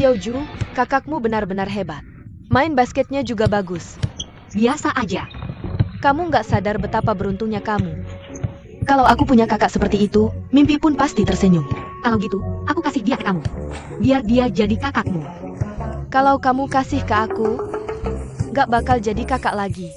Xiaoju, kakakmu benar-benar hebat. Main basketnya juga bagus. Biasa aja. Kamu nggak sadar betapa beruntungnya kamu. Kalau aku punya kakak seperti itu, mimpi pun pasti tersenyum. Kalau gitu, aku kasih dia ke kamu. Biar dia jadi kakakmu. Kalau kamu kasih ke aku, nggak bakal jadi kakak lagi.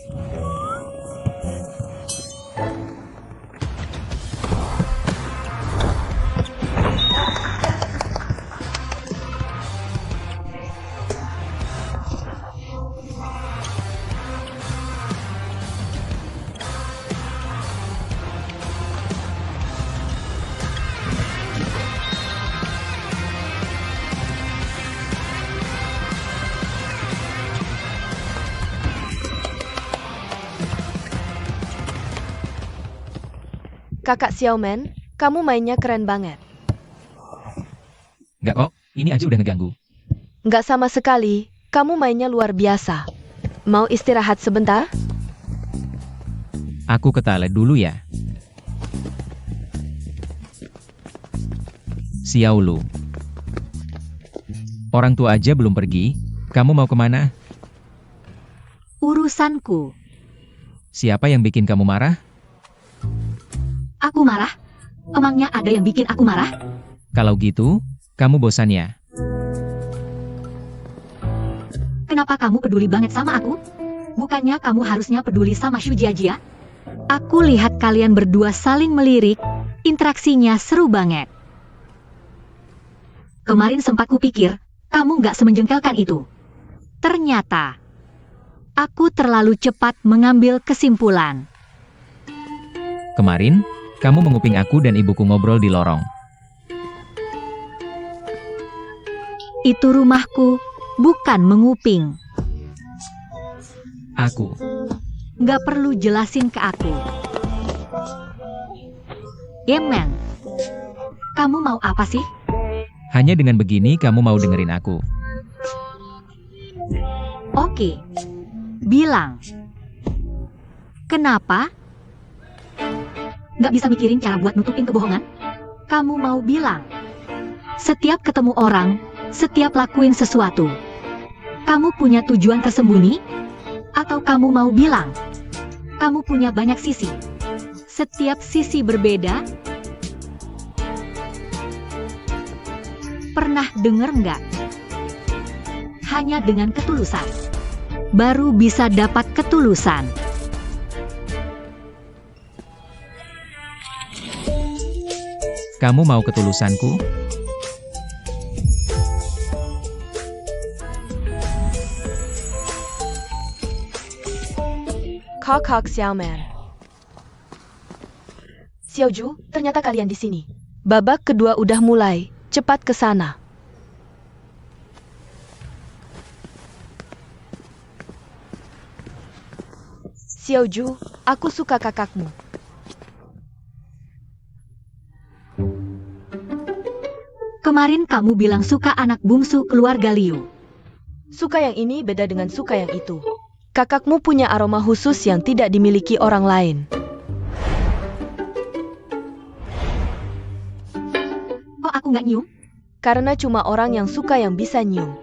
Kakak Xiaomen, kamu mainnya keren banget. Nggak kok, ini aja udah ngeganggu. Nggak sama sekali, kamu mainnya luar biasa. Mau istirahat sebentar? Aku ke toilet dulu ya. Xiaolu. Orang tua aja belum pergi, kamu mau kemana? Urusanku. Siapa yang bikin kamu marah? Aku marah? Emangnya ada yang bikin aku marah? Kalau gitu, kamu bosan ya? Kenapa kamu peduli banget sama aku? Bukannya kamu harusnya peduli sama Xu Jiajia? Aku lihat kalian berdua saling melirik, interaksinya seru banget. Kemarin sempat kupikir, kamu nggak semenjengkelkan itu. Ternyata, aku terlalu cepat mengambil kesimpulan. Kemarin, kamu menguping aku dan ibuku ngobrol di lorong. Itu rumahku, bukan menguping. Aku. Nggak perlu jelasin ke aku. Yemen, kamu mau apa sih? Hanya dengan begini kamu mau dengerin aku. Oke, bilang. Kenapa? Nggak bisa mikirin cara buat nutupin kebohongan? Kamu mau bilang. Setiap ketemu orang, setiap lakuin sesuatu. Kamu punya tujuan tersembunyi? Atau kamu mau bilang, kamu punya banyak sisi. Setiap sisi berbeda. Pernah denger nggak? Hanya dengan ketulusan, baru bisa dapat ketulusan. Kamu mau ketulusanku? Kakak Xiaomen. Xiaoju, ternyata kalian di sini. Babak kedua udah mulai, cepat ke sana. Xiaoju, aku suka kakakmu. Kemarin kamu bilang suka anak bungsu keluarga Liu. Suka yang ini beda dengan suka yang itu. Kakakmu punya aroma khusus yang tidak dimiliki orang lain. Kok aku nggak nyium? Karena cuma orang yang suka yang bisa nyium.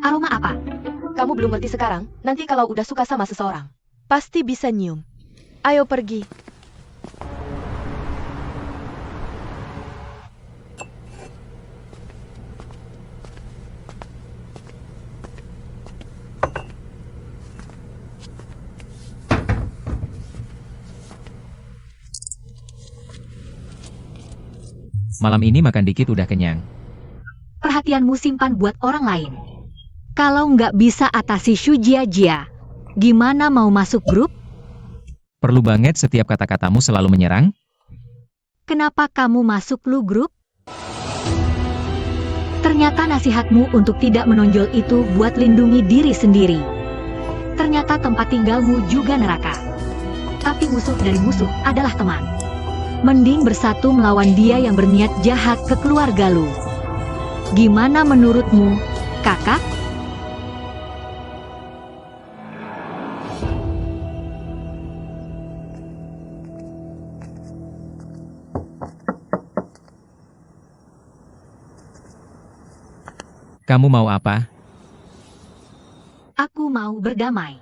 Aroma apa? Kamu belum ngerti sekarang, nanti kalau udah suka sama seseorang, pasti bisa nyium. Ayo pergi. Malam ini makan dikit udah kenyang. Perhatianmu simpan buat orang lain. Kalau nggak bisa atasi Xu Jiajia, gimana mau masuk grup? Perlu banget setiap kata-katamu selalu menyerang? Kenapa kamu masuk lu grup? Ternyata nasihatmu untuk tidak menonjol itu buat lindungi diri sendiri. Ternyata tempat tinggalmu juga neraka. Tapi musuh dari musuh adalah teman. Mending bersatu melawan dia yang berniat jahat ke keluarga lu. Gimana menurutmu, kakak? Kamu mau apa? Aku mau berdamai.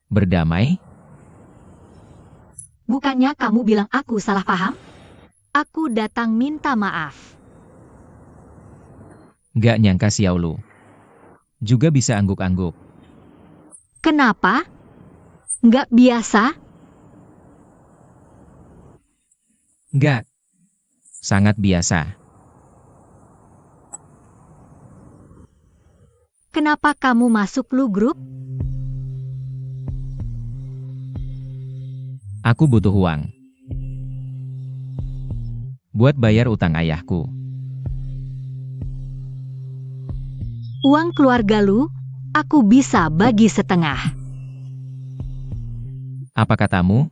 Berdamai? Bukannya kamu bilang aku salah paham? Aku datang minta maaf. Gak nyangka Xiaolu. Juga bisa angguk-angguk. Kenapa? Nggak biasa? Gak. Sangat biasa. Kenapa kamu masuk lu grup? Aku butuh uang. Buat bayar utang ayahku. Uang keluarga lu, aku bisa bagi setengah. Apa katamu?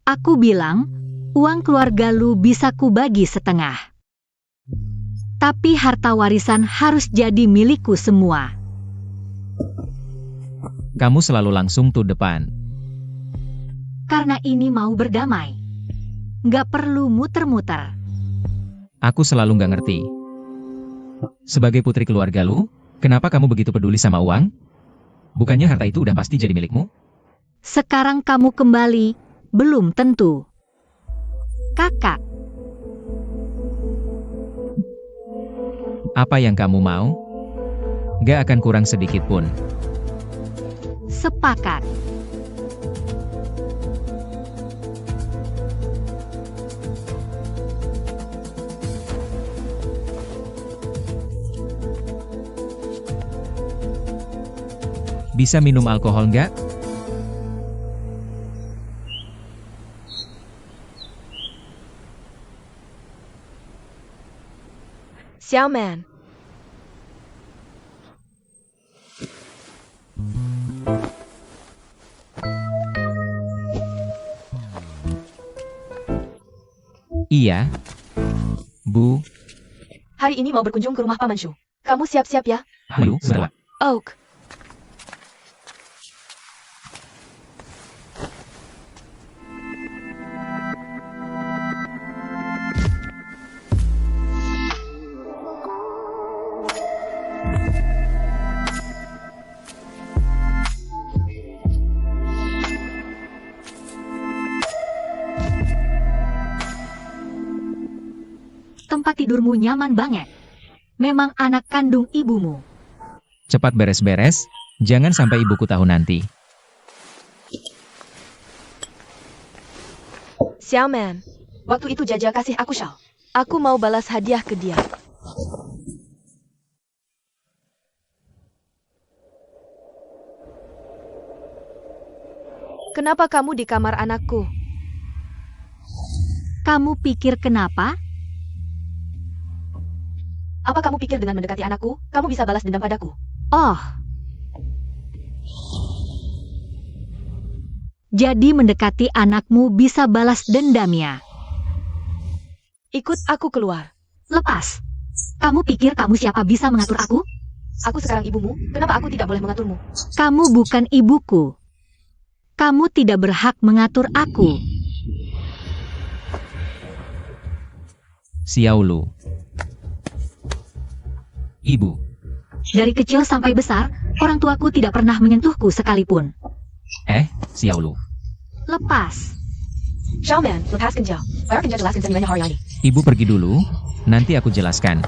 Aku bilang, uang keluarga lu bisa ku bagi setengah. Tapi harta warisan harus jadi milikku semua. Kamu selalu langsung to depan. Karena ini mau berdamai. Nggak perlu muter-muter. Aku selalu nggak ngerti. Sebagai putri keluarga lu, kenapa kamu begitu peduli sama uang? Bukannya harta itu udah pasti jadi milikmu? Sekarang kamu kembali, belum tentu. Kakak, Apa yang kamu mau? Gak akan kurang sedikit pun. sepakat. Bisa minum alkohol nggak? Xiaoman, Iya. Bu. hari ini mau berkunjung ke rumah Paman Shu. Kamu siap-siap ya? Halo, setelah. Oak. Tempat tidurmu nyaman banget. Memang anak kandung ibumu. Cepat beres-beres, jangan sampai ibuku tahu nanti. Xiaoman, waktu itu Jaja kasih aku shawl. Aku mau balas hadiah ke dia. Kenapa kamu di kamar anakku? Kamu pikir kenapa? Apa kamu pikir dengan mendekati anakku, kamu bisa balas dendam padaku? Oh. Jadi mendekati anakmu bisa balas dendamnya. Ikut aku keluar. Lepas. Kamu pikir kamu siapa bisa mengatur aku? Aku sekarang ibumu, kenapa aku tidak boleh mengaturmu? Kamu bukan ibuku. Kamu tidak berhak mengatur aku. Xiaolu. Ibu. Dari kecil sampai besar, orang tuaku tidak pernah menyentuhku sekalipun. Xiaolu. Lepas. Xiaoman, lepaskan Jiao. Biarkan Jia jelaskan semuanya hari ini. Ibu pergi dulu, nanti aku jelaskan.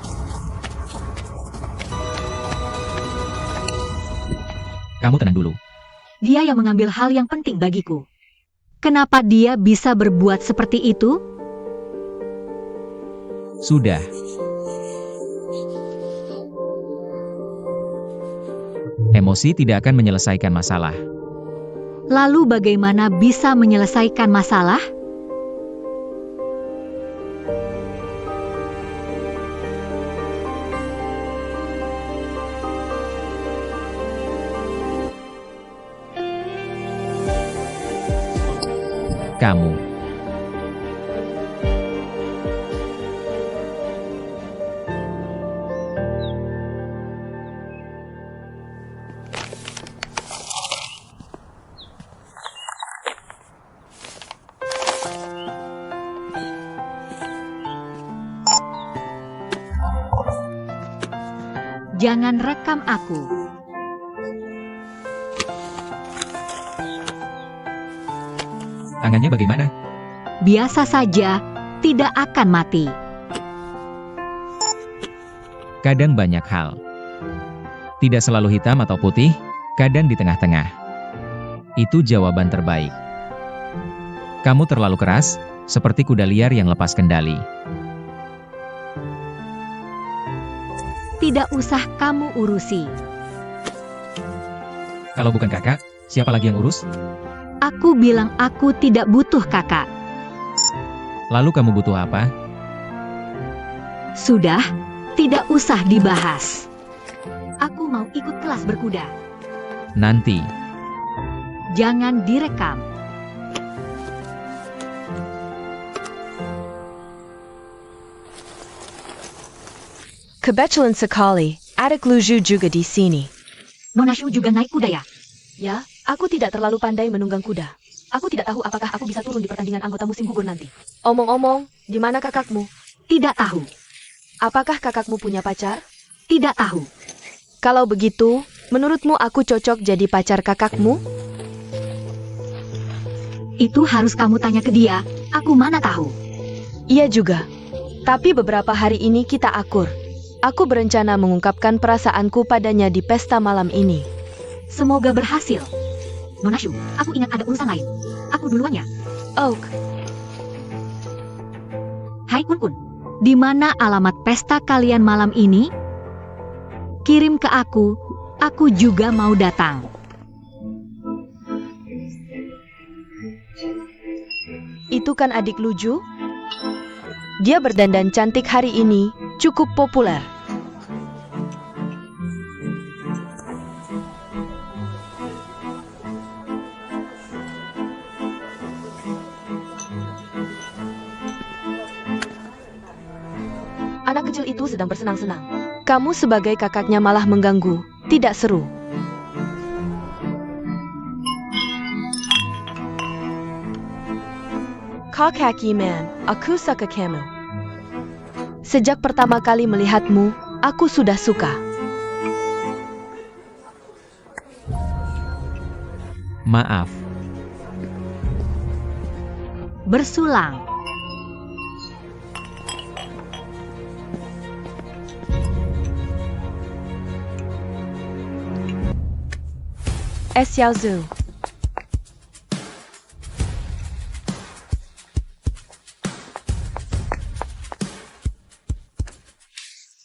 Kamu tenang dulu. Dia yang mengambil hal yang penting bagiku. Kenapa dia bisa berbuat seperti itu? Sudah. Emosi tidak akan menyelesaikan masalah. Lalu bagaimana bisa menyelesaikan masalah? Kamu. Jangan rekam aku. Tangannya bagaimana? Biasa saja, tidak akan mati. Kadang banyak hal. Tidak selalu hitam atau putih, kadang di tengah-tengah. Itu jawaban terbaik. Kamu terlalu keras, seperti kuda liar yang lepas kendali. Tidak usah kamu urusi. Kalau bukan kakak, siapa lagi yang urus? Aku bilang aku tidak butuh kakak. Lalu kamu butuh apa? Sudah, tidak usah dibahas. Aku mau ikut kelas berkuda. Nanti. Jangan direkam. Kebetulan sekali, adik Luju juga di sini. Nona Shu juga naik kuda ya? Ya, aku tidak terlalu pandai menunggang kuda. Aku tidak tahu apakah aku bisa turun di pertandingan anggota musim gugur nanti. Omong-omong, di mana kakakmu? Tidak tahu. Apakah kakakmu punya pacar? Tidak tahu. Kalau begitu, menurutmu aku cocok jadi pacar kakakmu? Itu harus kamu tanya ke dia, aku mana tahu. Iya juga. Tapi beberapa hari ini kita akur. Aku berencana mengungkapkan perasaanku padanya di pesta malam ini. Semoga berhasil. Nona Shu, aku ingat ada urusan lain. Aku duluan ya. Oak, Hai Kun-kun, di mana alamat pesta kalian malam ini? Kirim ke aku juga mau datang. itu kan adik Luju? Dia berdandan cantik hari ini, cukup populer. Anak kecil itu sedang bersenang-senang. Kamu sebagai kakaknya malah mengganggu, tidak seru. Kakaki man, aku suka kamu. Sejak pertama kali melihatmu, aku sudah suka. Maaf. Bersulang. Xiaozu.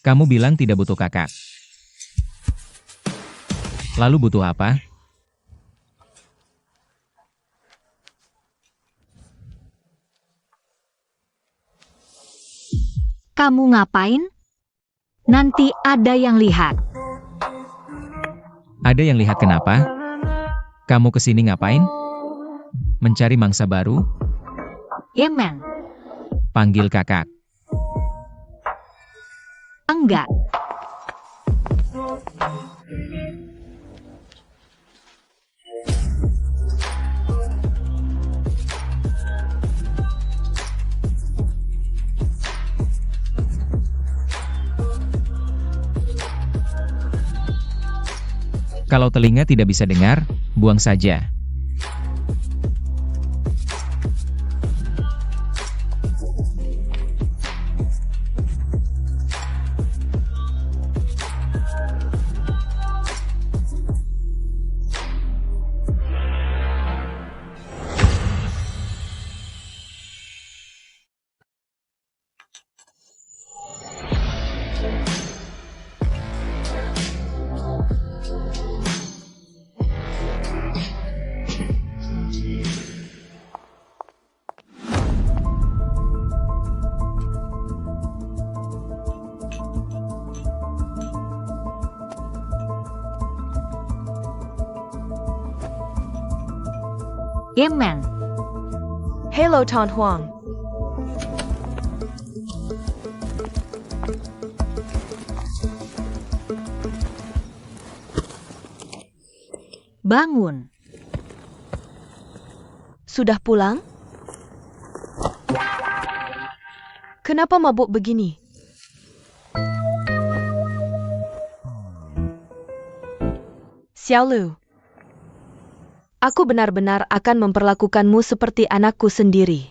Kamu bilang tidak butuh kakak. Lalu butuh apa? Kamu ngapain? Nanti ada yang lihat. Ada yang lihat kenapa? Kamu kesini ngapain? Mencari mangsa baru? Yemen. Panggil kakak. Enggak. Kalau telinga tidak bisa dengar, buang saja. Yemen. Hello Tan Huang. Bangun. Sudah pulang? Kenapa mabuk begini? Xiaolu. Aku benar-benar akan memperlakukanmu seperti anakku sendiri.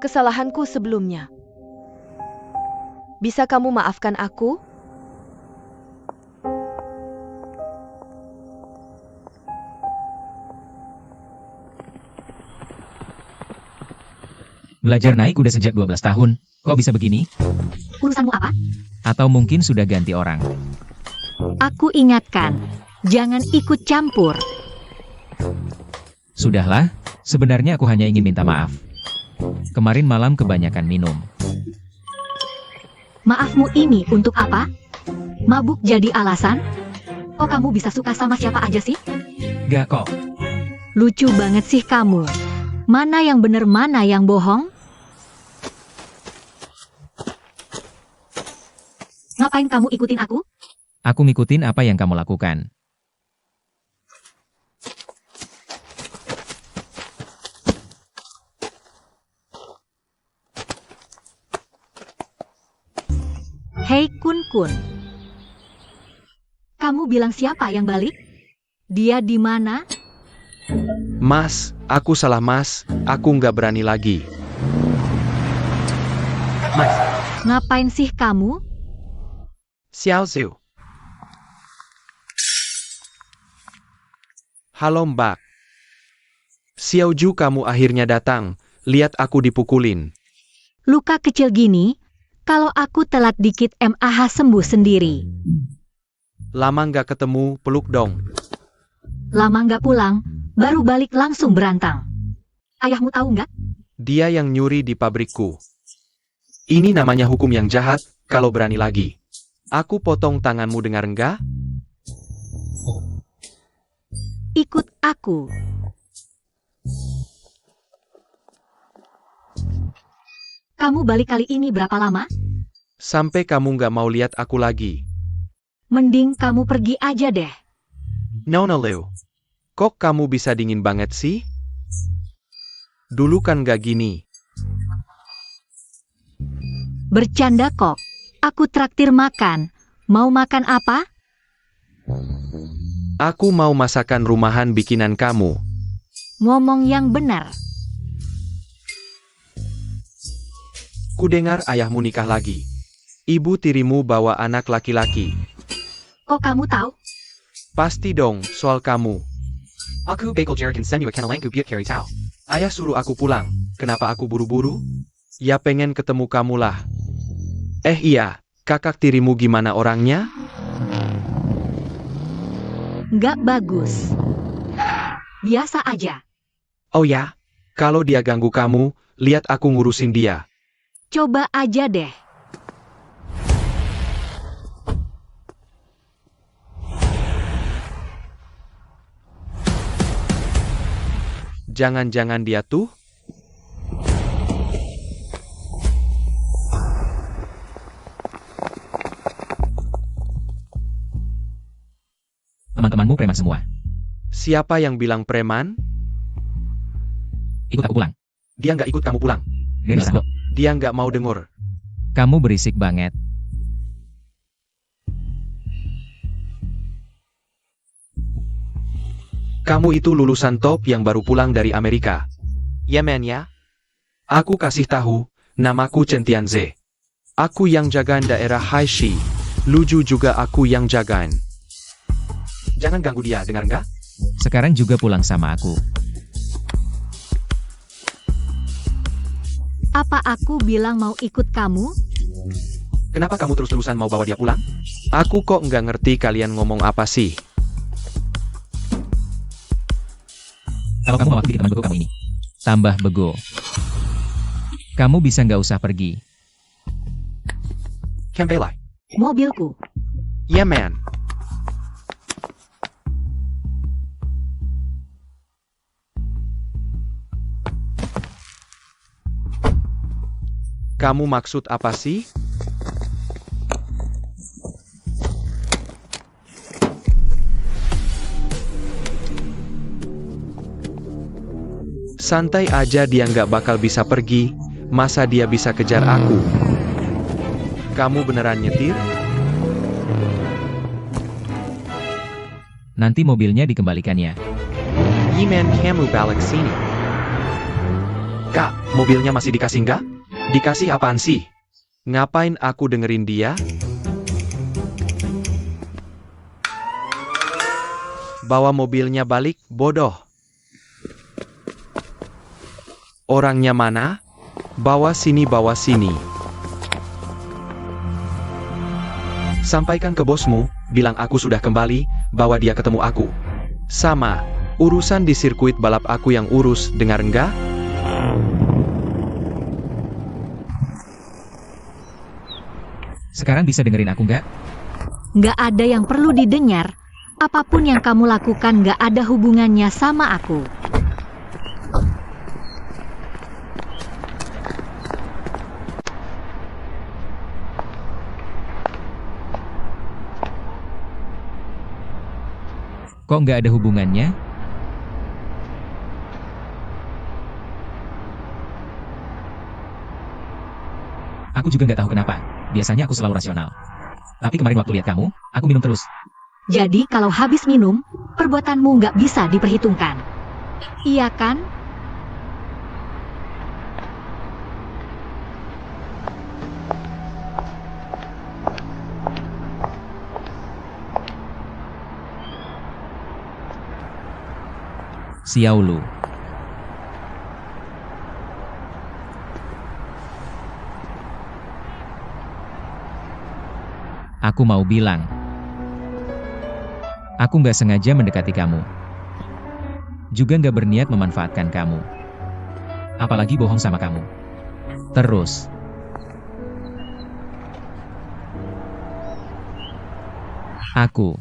Kesalahanku sebelumnya. Bisa kamu maafkan aku? Belajar naik kuda sejak 12 tahun. Kok bisa begini? Urusanmu apa? Atau mungkin sudah ganti orang? Aku ingatkan, jangan ikut campur. Sudahlah, sebenarnya aku hanya ingin minta maaf. Kemarin malam kebanyakan minum. Maafmu ini untuk apa? Mabuk jadi alasan? Kok kamu bisa suka sama siapa aja sih? Gak kok. Lucu banget sih kamu. Mana yang bener, mana yang bohong? Ngapain kamu ikutin aku? Aku ngikutin apa yang kamu lakukan. Hei Kun Kun. Kamu bilang siapa yang balik? Dia di mana? Mas, aku salah mas, aku nggak berani lagi. Mas, Ngapain sih kamu? Xiao Xiu. Halo mbak. Xiao Ju kamu akhirnya datang, lihat aku dipukulin. Luka kecil gini, kalau aku telat dikit MAH sembuh sendiri. Lama nggak ketemu, peluk dong. Lama nggak pulang, baru balik langsung berantang. Ayahmu tahu nggak? Dia yang nyuri di pabrikku. Ini namanya hukum yang jahat, kalau berani lagi. Aku potong tanganmu, dengar enggak? Ikut aku. Kamu balik kali ini berapa lama? Sampai kamu nggak mau lihat aku lagi. Mending kamu pergi aja deh. Nona Leo. Kok kamu bisa dingin banget sih? Dulu kan nggak gini. Bercanda kok. Aku traktir makan. Mau makan apa? Aku mau masakan rumahan bikinan kamu. Ngomong yang benar. Kudengar ayahmu nikah lagi. Ibu tirimu bawa anak laki-laki. Kok kamu tahu? Pasti dong, soal kamu. Aku Bagel Jerkin Senyu Kenalangku Biut Carry Tau. Ayah suruh aku pulang. Kenapa aku buru-buru? Ya pengen ketemu kamu lah. Iya, kakak tirimu gimana orangnya? Nggak bagus. Biasa aja. Oh ya, kalau dia ganggu kamu, lihat aku ngurusin dia. Coba aja deh. Jangan-jangan dia tuh? Teman-temanmu preman semua. Siapa yang bilang preman? Ikut aku pulang. Dia nggak ikut kamu pulang. Gak bisa dok. Dia nggak mau dengar. Kamu berisik banget. Kamu itu lulusan top yang baru pulang dari Amerika. Ya men ya? Aku kasih tahu, namaku Chen Tianze. Aku yang jagain daerah Haishi. Luju juga aku yang jagain. Jangan ganggu dia, dengar nggak? Sekarang juga pulang sama aku. Apa aku bilang mau ikut kamu? Kenapa kamu terus-terusan mau bawa dia pulang? Aku kok nggak ngerti kalian ngomong apa sih? Kalau kamu mau aktif teman bego kamu ini. Tambah bego. Kamu bisa nggak usah pergi. Kembali. Mobilku. Ya man. Kamu maksud apa sih? Santai aja, dia nggak bakal bisa pergi. Masa dia bisa kejar aku? Kamu beneran nyetir? Nanti mobilnya dikembalikannya. Yeman, kamu balik sini. Kak, mobilnya masih dikasih nggak? Dikasih apaan sih? Ngapain aku dengerin dia? Bawa mobilnya balik, bodoh. Orangnya mana? Bawa sini, bawa sini. Sampaikan ke bosmu, bilang aku sudah kembali, bawa dia ketemu aku. Sama, urusan di sirkuit balap aku yang urus, dengar enggak? Sekarang bisa dengerin aku nggak? Nggak ada yang perlu didengar. Apapun yang kamu lakukan nggak ada hubungannya sama aku. Kok nggak ada hubungannya? Aku juga nggak tahu kenapa. Biasanya aku selalu rasional. Tapi kemarin waktu lihat kamu, aku minum terus. Jadi kalau habis minum, perbuatanmu nggak bisa diperhitungkan. Iya kan? Xiaolu. Aku mau bilang. Aku nggak sengaja mendekati kamu. Juga nggak berniat memanfaatkan kamu. Apalagi bohong sama kamu. Terus. Aku.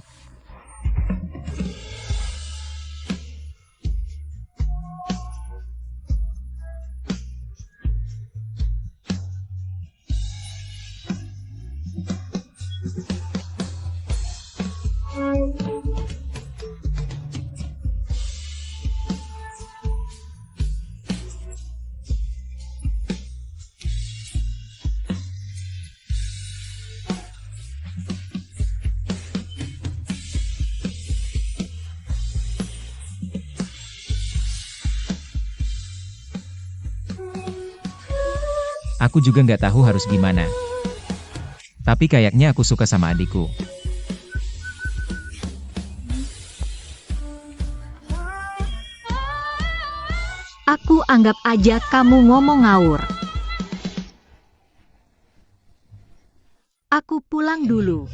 Aku juga nggak tahu harus gimana. Tapi kayaknya aku suka sama adikku. Aku anggap aja kamu ngomong ngawur. Aku pulang dulu.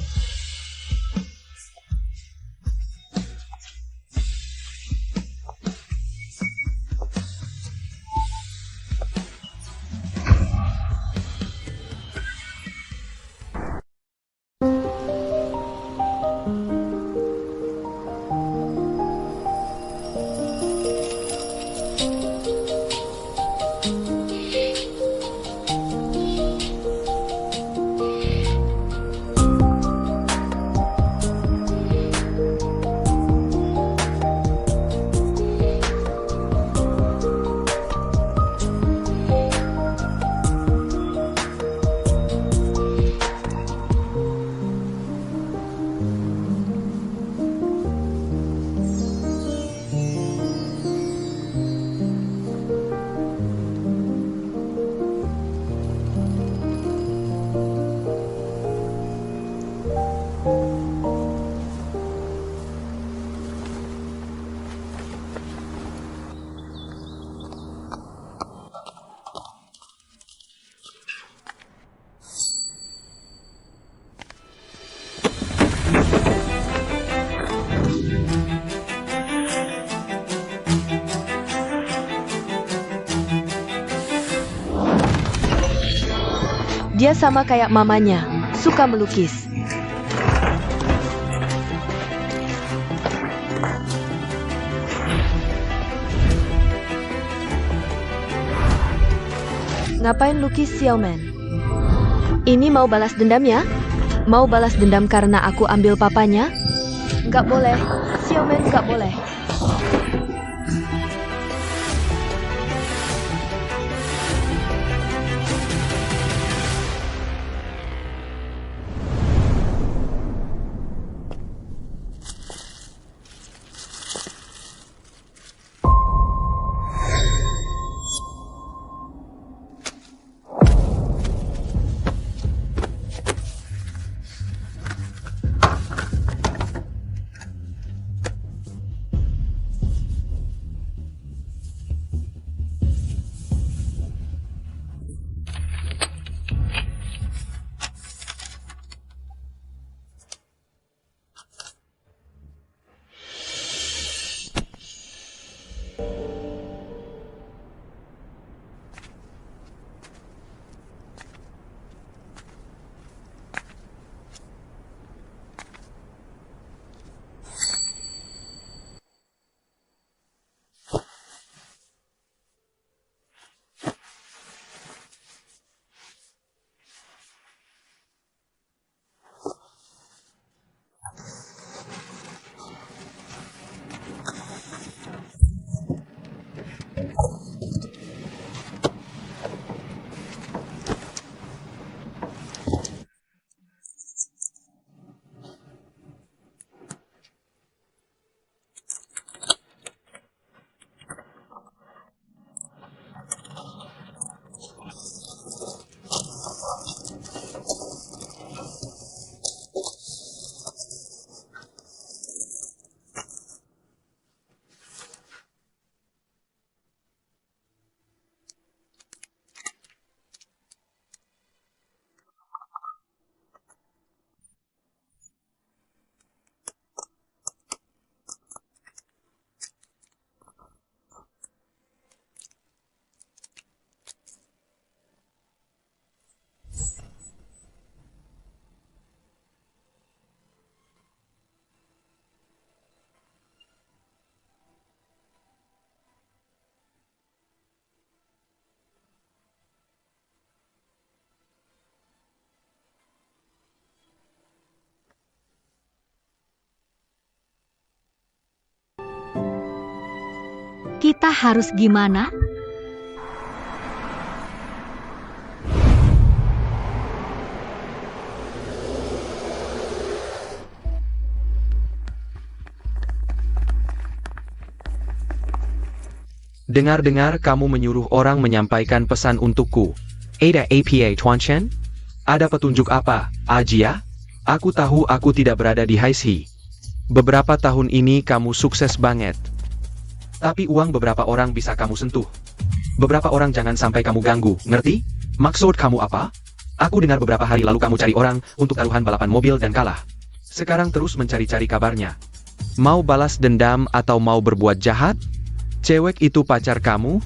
Dia sama kayak mamanya, suka melukis. Ngapain lukis, Xiaoman? Ini mau balas dendam ya? Mau balas dendam karena aku ambil papanya? Nggak boleh, Xiaoman, nggak boleh. Kita harus gimana? Dengar-dengar kamu menyuruh orang menyampaikan pesan untukku. Ada apa, Tuan Chen? Ada petunjuk apa, Ajia? Aku tahu aku tidak berada di Haixi. Beberapa tahun ini kamu sukses banget. Tapi uang beberapa orang bisa kamu sentuh. Beberapa orang jangan sampai kamu ganggu, ngerti? Maksud kamu apa? Aku dengar beberapa hari lalu kamu cari orang untuk taruhan balapan mobil dan kalah. Sekarang terus mencari-cari kabarnya. Mau balas dendam atau mau berbuat jahat? Cewek itu pacar kamu?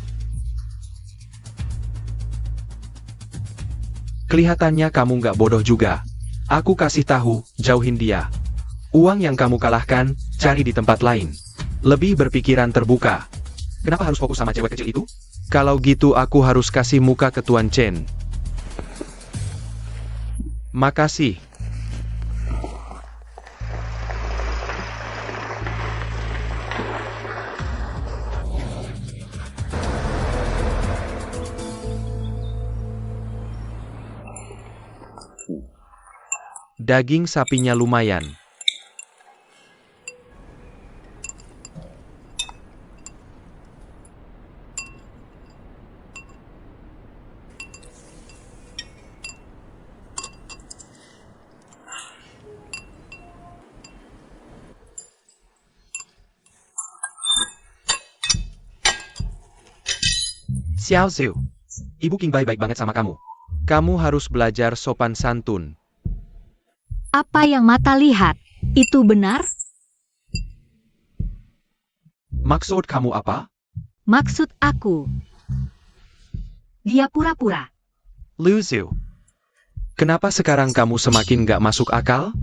Kelihatannya kamu nggak bodoh juga. Aku kasih tahu, jauhin dia. Uang yang kamu kalahkan, cari di tempat lain. Lebih berpikiran terbuka. Kenapa harus fokus sama cewek kecil itu? Kalau gitu aku harus kasih muka ke Tuan Chen. Makasih. Daging sapinya lumayan. Xiao Xiu, Ibu King baik banget sama kamu. Kamu harus belajar sopan santun. Apa yang mata lihat, itu benar? Maksud kamu apa? Maksud aku. Dia pura-pura. Lu Xiu. Kenapa sekarang kamu semakin gak masuk akal?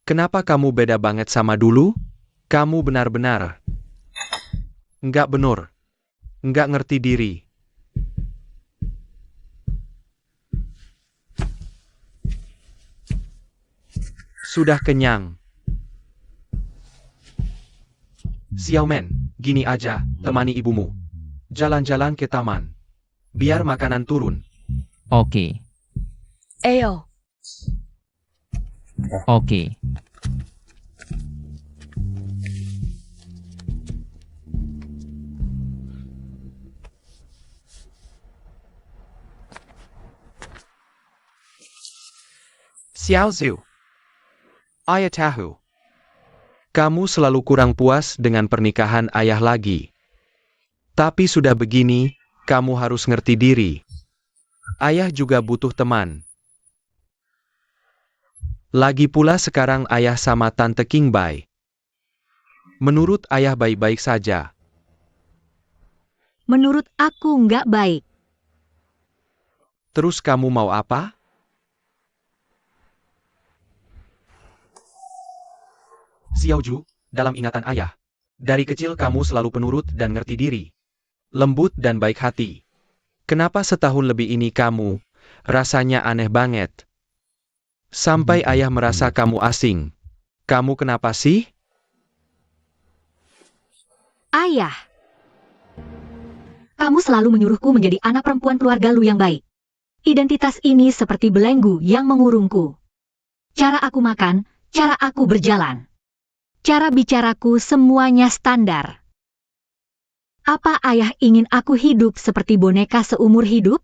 Kenapa kamu beda banget sama dulu? Kamu benar-benar nggak benar. Nggak ngerti diri. Sudah kenyang. Xiaomen, gini aja, temani ibumu. Jalan-jalan ke taman. Biar makanan turun. Oke, Ayo, oke. Xiao Xiu. Ayah tahu. Kamu selalu kurang puas dengan pernikahan ayah lagi. Tapi sudah begini, kamu harus ngerti diri. Ayah juga butuh teman. Lagi pula sekarang ayah sama Tante Qingbai. Menurut ayah baik-baik saja. Menurut aku nggak baik. Terus kamu mau apa? Xiaoju, dalam ingatan ayah. Dari kecil kamu selalu penurut dan ngerti diri. Lembut dan baik hati. Kenapa setahun lebih ini kamu rasanya aneh banget? Sampai ayah merasa kamu asing. Kamu kenapa sih? Ayah, Kamu selalu menyuruhku menjadi anak perempuan keluarga lu yang baik. Identitas ini seperti belenggu yang mengurungku. Cara aku makan, cara aku berjalan, cara bicaraku semuanya standar. Apa ayah ingin aku hidup seperti boneka seumur hidup?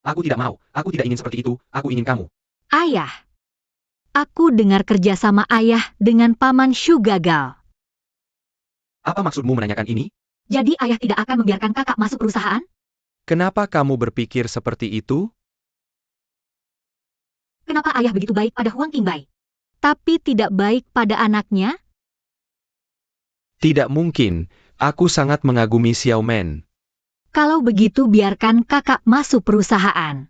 Aku tidak mau, aku tidak ingin seperti itu, aku ingin kamu. Ayah. Aku dengar kerja sama ayah dengan paman Shu gagal. Apa maksudmu menanyakan ini? Jadi ayah tidak akan membiarkan kakak masuk perusahaan? Kenapa kamu berpikir seperti itu? Kenapa ayah begitu baik pada Huang Qingbai, tapi tidak baik pada anaknya? Tidak mungkin, aku sangat mengagumi Xiao Men. Kalau begitu biarkan kakak masuk perusahaan.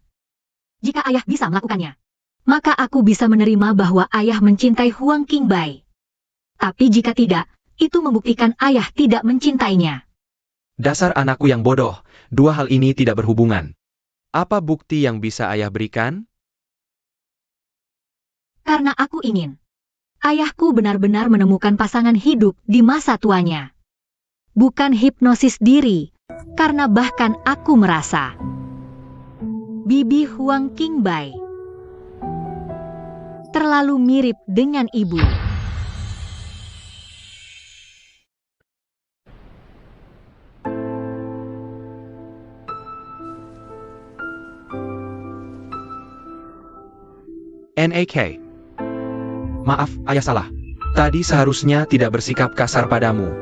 Jika ayah bisa melakukannya, maka aku bisa menerima bahwa ayah mencintai Huang Qingbai. Tapi jika tidak, itu membuktikan ayah tidak mencintainya. Dasar anakku yang bodoh, dua hal ini tidak berhubungan. Apa bukti yang bisa ayah berikan? Karena aku ingin ayahku benar-benar menemukan pasangan hidup di masa tuanya. Bukan hipnosis diri, karena bahkan aku merasa Bibi Huang Qingbai terlalu mirip dengan ibu. NAK. Maaf, ayah salah. Tadi seharusnya tidak bersikap kasar padamu.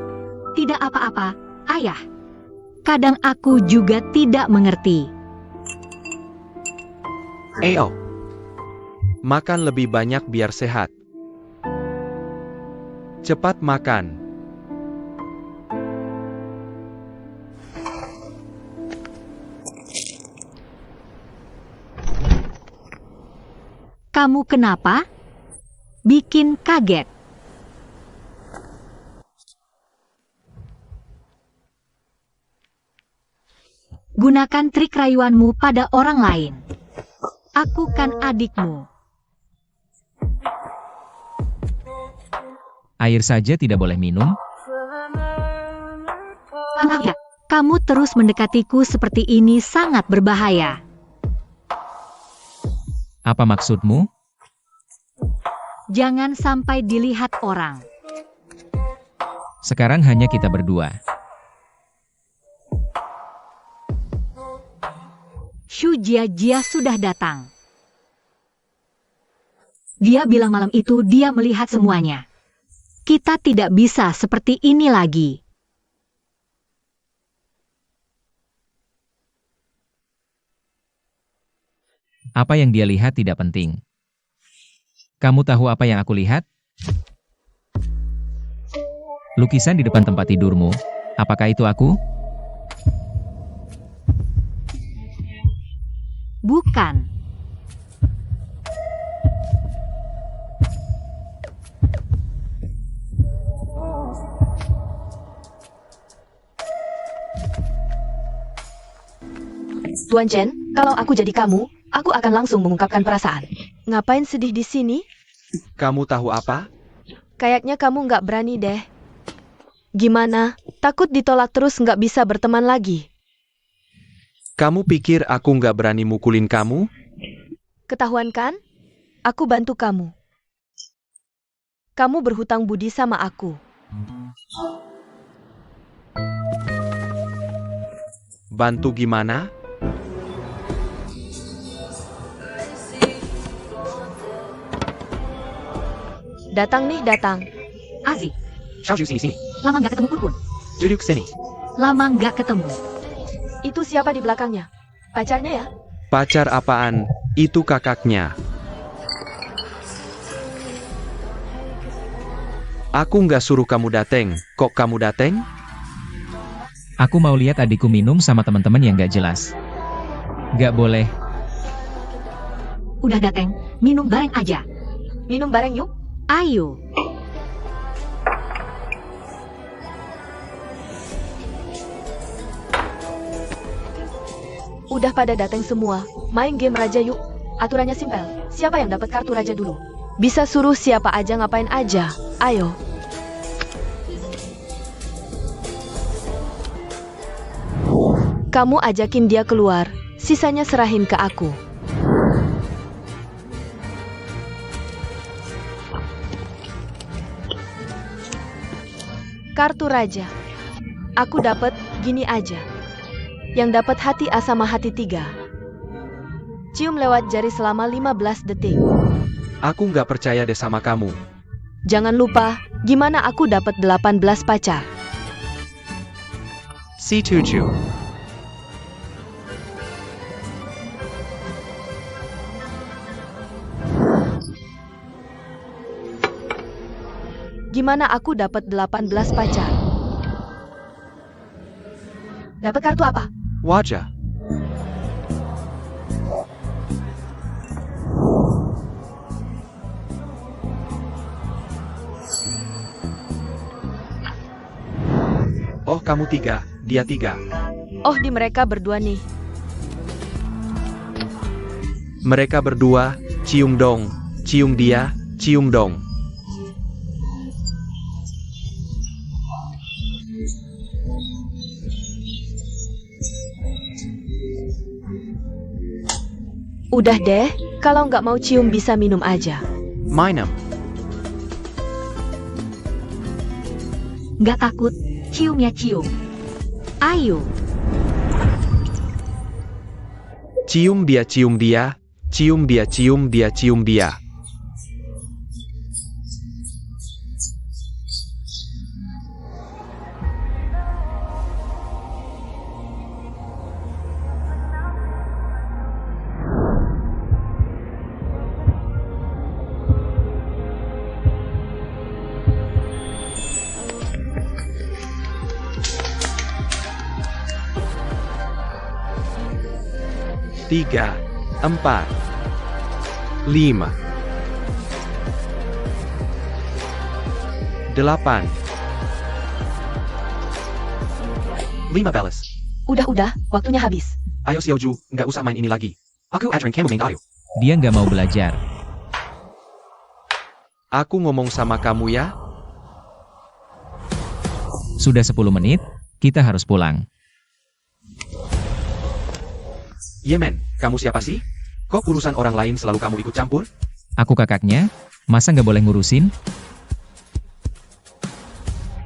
Tidak apa-apa, ayah. Kadang aku juga tidak mengerti. Ayo. Makan lebih banyak biar sehat. Cepat makan. Kamu kenapa? Bikin kaget. Gunakan trik rayuanmu pada orang lain. Aku kan adikmu. Air saja tidak boleh minum? Ya, kamu terus mendekatiku seperti ini sangat berbahaya. Apa maksudmu? Jangan sampai dilihat orang. Sekarang hanya kita berdua. Shu Jia sudah datang. Dia bilang malam itu dia melihat semuanya. Kita tidak bisa seperti ini lagi. Apa yang dia lihat tidak penting. Kamu tahu apa yang aku lihat? Lukisan di depan tempat tidurmu. Apakah itu aku? Bukan. Tuan Chen, kalau aku jadi kamu, aku akan langsung mengungkapkan perasaan. Ngapain sedih di sini? Kamu tahu apa? Kayaknya kamu nggak berani deh. Gimana? Takut ditolak terus nggak bisa berteman lagi? Kamu pikir aku nggak berani mukulin kamu? Ketahuan kan? Aku bantu kamu. Kamu berhutang budi sama aku. Bantu gimana? Datang nih, datang. Aziz, Xiaoxiu sini. lama nggak ketemu Pun. Duduk sini. Lama nggak ketemu. Itu siapa di belakangnya? Pacarnya ya? Pacar apaan? Itu kakaknya. Aku nggak suruh kamu dateng. Kok kamu dateng? Aku mau lihat adikku minum sama teman-teman yang gak jelas. Gak boleh. Udah dateng, minum bareng aja. Minum bareng yuk. Ayo. Udah pada datang semua. Main game raja yuk. Aturannya simpel. Siapa yang dapat kartu raja dulu? Bisa suruh siapa aja ngapain aja. Ayo. Kamu ajakin dia keluar, sisanya serahin ke aku. Kartu raja. Aku dapat gini aja. Yang dapat hati A sama hati 3. Cium lewat jari selama 15 detik. Aku nggak percaya deh sama kamu. Jangan lupa, gimana aku dapat 18 pacar. C7. Gimana aku dapat 18 pacar? Dapat kartu apa? Wajah. Oh, kamu 3, dia 3. Oh, di mereka berdua nih. Mereka berdua, cium dong. Cium dia, cium dong. Udah deh, kalau nggak mau cium bisa minum aja. Minum. Nggak takut, cium ya cium. Ayo. Cium dia, cium dia. Cium dia, cium dia, cium dia. Tiga, 4, 5, 8, 5 balas. Udah, waktunya habis. Ayo Xiaoju, nggak usah main ini lagi. Aku ajarin kamu main ayo. Dia nggak mau belajar. Aku ngomong sama kamu ya. Sudah 10 menit, kita harus pulang. Yemen, kamu siapa sih? Kok urusan orang lain selalu kamu ikut campur? Aku kakaknya, masa nggak boleh ngurusin?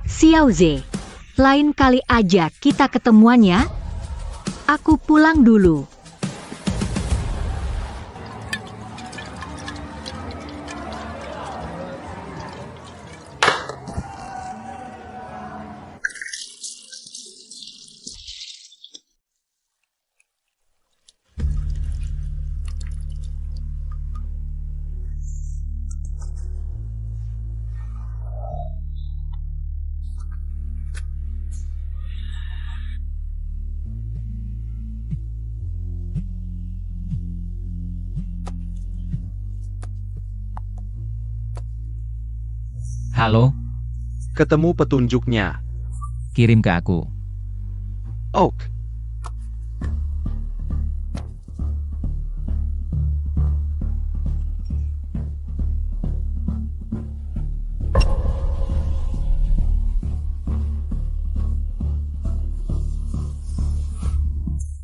Xiao Ze, lain kali aja kita ketemuan ya. Aku pulang dulu. Halo, Ketemu petunjuknya. kirim ke aku. Oak.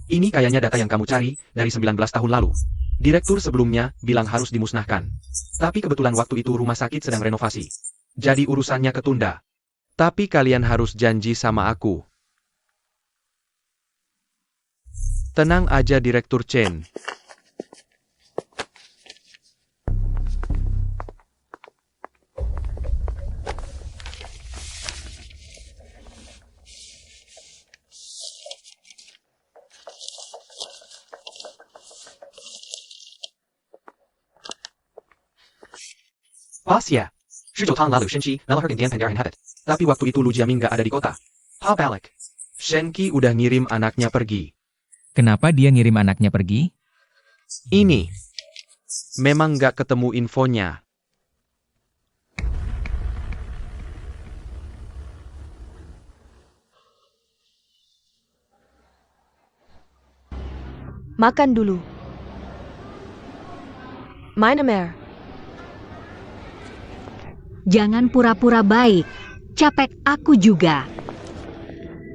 Ini kayaknya data yang kamu cari, dari 19 tahun lalu. Direktur sebelumnya bilang harus dimusnahkan. Tapi kebetulan waktu itu rumah sakit sedang renovasi. Jadi urusannya ketunda. Tapi kalian harus janji sama aku. Tenang aja Direktur Chen. Pas ya. 19趟lalu Shenqi ngelahir gantian pendaran habit. Tapi waktu itu Lu Jiaming gak ada di kota. Ha balik. Shenqi udah ngirim anaknya pergi. Kenapa dia ngirim anaknya pergi? Ini. Memang gak ketemu infonya. Makan dulu. Myanmar. Jangan pura-pura baik. Capek aku juga.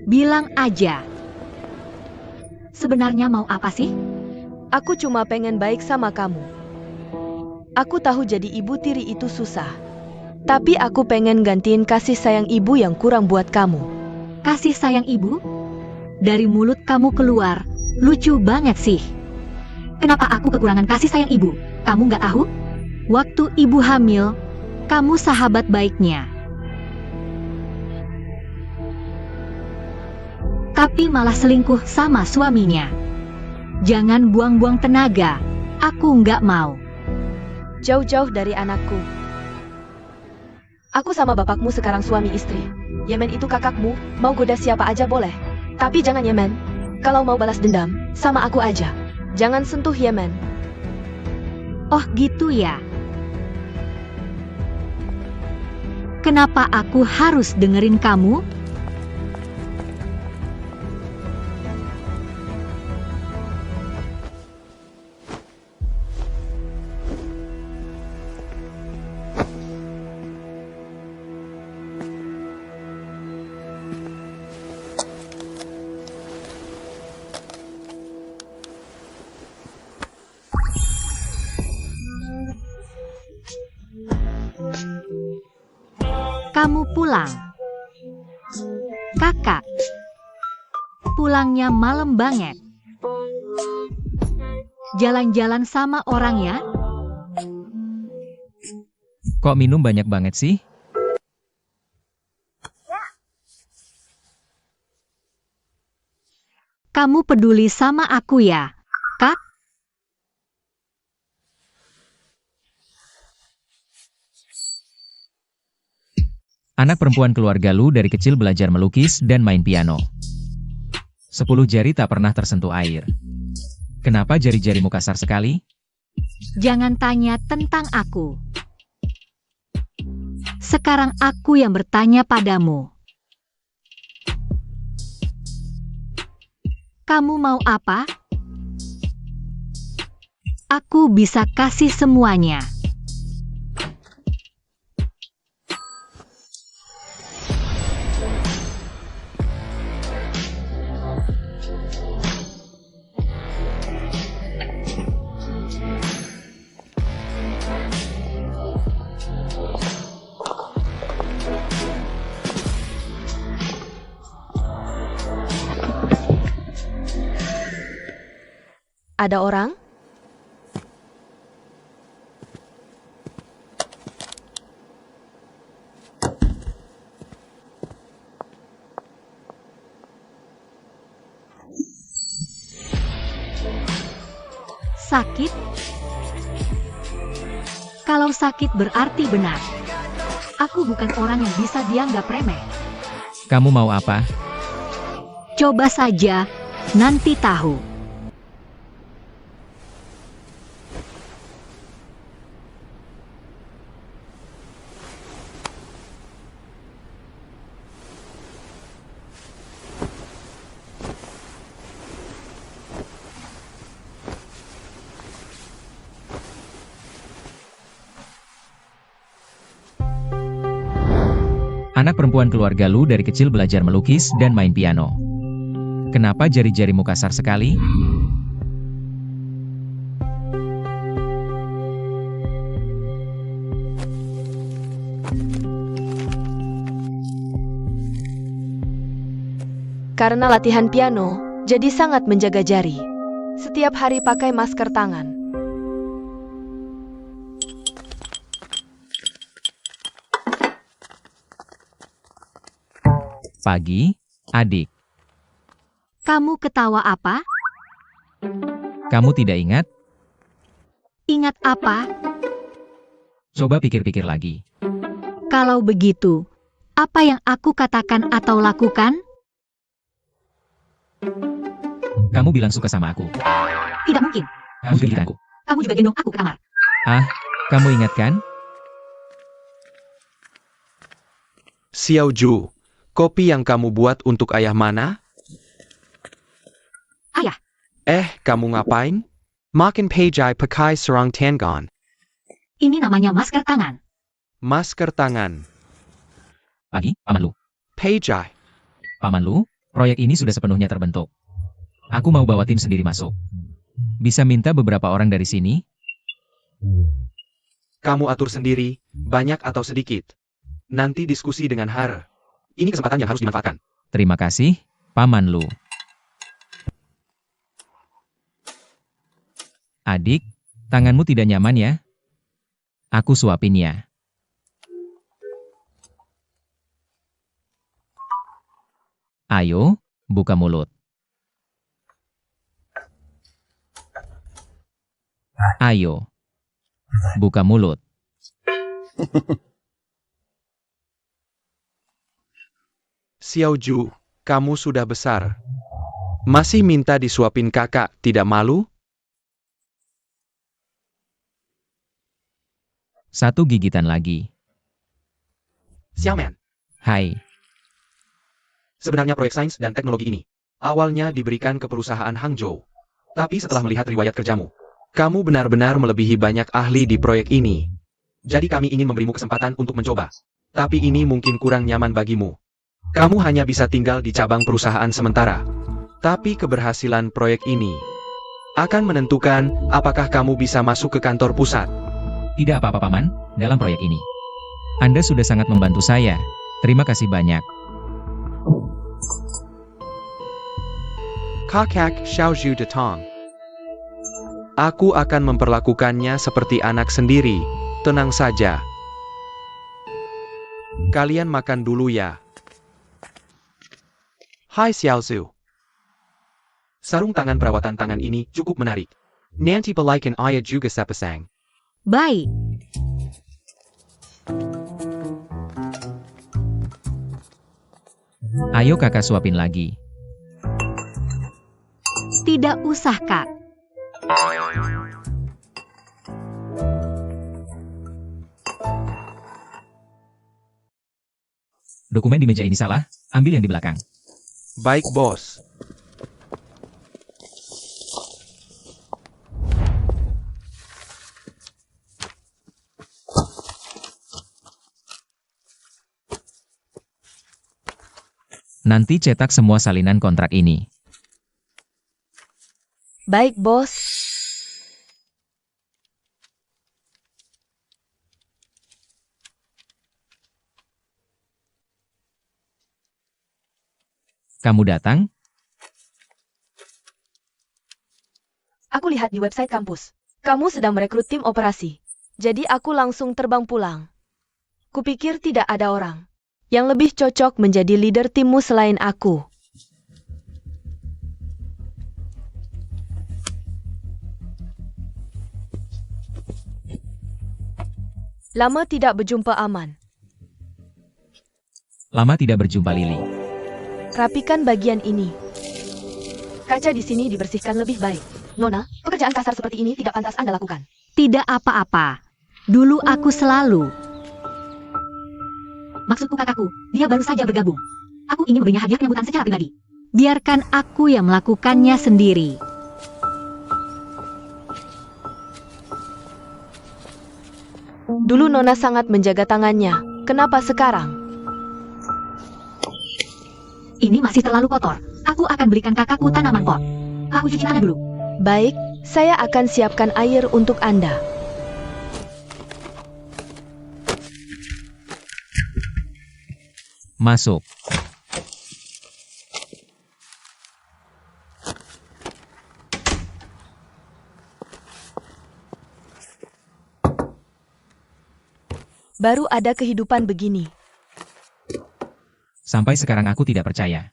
Bilang aja. Sebenarnya mau apa sih? Aku cuma pengen baik sama kamu. Aku tahu jadi ibu tiri itu susah. Tapi aku pengen gantiin kasih sayang ibu yang kurang buat kamu. Kasih sayang ibu? Dari mulut kamu keluar, lucu banget sih. Kenapa aku kekurangan kasih sayang ibu? Kamu nggak tahu? Waktu ibu hamil, kamu sahabat baiknya. Tapi malah selingkuh sama suaminya. Jangan buang-buang tenaga. Aku nggak mau. Jauh-jauh dari anakku. Aku sama bapakmu sekarang suami istri. Yemen itu kakakmu, mau goda siapa aja boleh. Tapi jangan Yemen. Kalau mau balas dendam, sama aku aja. Jangan sentuh Yemen. Oh gitu ya. Kenapa aku harus dengerin kamu? Kamu pulang. Kakak. Pulangnya malam banget. Jalan-jalan sama orang ya? Kok minum banyak banget sih? Kamu peduli sama aku ya, Kak? Anak perempuan keluarga Lu dari kecil belajar melukis dan main piano. 10 jari tak pernah tersentuh air. Kenapa jari-jarimu kasar sekali? Jangan tanya tentang aku. Sekarang aku yang bertanya padamu. Kamu mau apa? Aku bisa kasih semuanya. Ada orang? Sakit? Kalau sakit berarti benar. Aku bukan orang yang bisa dianggap remeh. Kamu mau apa? Coba saja, nanti tahu. Anak perempuan keluarga Lu dari kecil belajar melukis dan main piano. Kenapa jari-jarimu kasar sekali? Karena latihan piano, jadi sangat menjaga jari. Setiap hari pakai masker tangan. Pagi, adik. Kamu ketawa apa? Kamu tidak ingat? Ingat apa? Coba pikir-pikir lagi. Kalau begitu, apa yang aku katakan atau lakukan? Kamu bilang suka sama aku. Tidak mungkin. Kamu giliran aku. Kamu juga gendong aku ke kamar. Ah, kamu ingat kan? Xiao Ju, kopi yang kamu buat untuk ayah mana? Ayah. Kamu ngapain? Makan pejai pakai serang tangan. Ini namanya masker tangan. Masker tangan. Pagi, Paman Lu. Pejai. Paman Lu, proyek ini sudah sepenuhnya terbentuk. Aku mau bawa tim sendiri masuk. Bisa minta beberapa orang dari sini? Kamu atur sendiri, banyak atau sedikit. Nanti diskusi dengan Har. Ini kesempatan yang harus dimanfaatkan. Terima kasih, Paman Lu. Adik, tanganmu tidak nyaman ya? Aku suapin ya. Ayo, buka mulut. Ayo, buka mulut. Xiaoju, kamu sudah besar. Masih minta disuapin kakak, tidak malu? Satu gigitan lagi. Xiaoman, Hai, sebenarnya proyek sains dan teknologi ini awalnya diberikan ke perusahaan Hangzhou. Tapi setelah melihat riwayat kerjamu, kamu benar-benar melebihi banyak ahli di proyek ini. Jadi kami ingin memberimu kesempatan untuk mencoba. Tapi ini mungkin kurang nyaman bagimu. Kamu hanya bisa tinggal di cabang perusahaan sementara. Tapi keberhasilan proyek ini akan menentukan apakah kamu bisa masuk ke kantor pusat. tidak apa-apa Paman, dalam proyek ini. Anda sudah sangat membantu saya. Terima kasih banyak. Kakak Xiaoju Detong. Aku akan memperlakukannya seperti anak sendiri. Tenang saja. Kalian makan dulu ya. Hai Xiaozu. Sarung tangan perawatan tangan ini cukup menarik. Nanti pelaikan ayah juga sepasang. Baik. Ayo kakak suapin lagi. Tidak usah, Kak. Dokumen di meja ini salah, ambil yang di belakang. Baik bos. Nanti cetak semua salinan kontrak ini. Baik, bos. Kamu datang? Aku lihat di website kampus. Kamu sedang merekrut tim operasi. Jadi aku langsung terbang pulang. Kupikir tidak ada orang yang lebih cocok menjadi leader timmu selain aku. Lama tidak berjumpa Aman. Lama tidak berjumpa Lily. Rapikan bagian ini. Kaca di sini dibersihkan lebih baik. Nona, pekerjaan kasar seperti ini tidak pantas Anda lakukan. Tidak apa-apa. Dulu aku selalu. Maksudku kakakku, dia baru saja bergabung. Aku ingin memberinya hadiah penyambutan secara pribadi. Biarkan aku yang melakukannya sendiri. Dulu Nona sangat menjaga tangannya. Kenapa sekarang? Ini masih terlalu kotor. Aku akan berikan kakakku tanaman pot. Aku cuci tangan dulu. Baik, saya akan siapkan air untuk Anda. Masuk. Baru ada kehidupan begini. Sampai sekarang aku tidak percaya.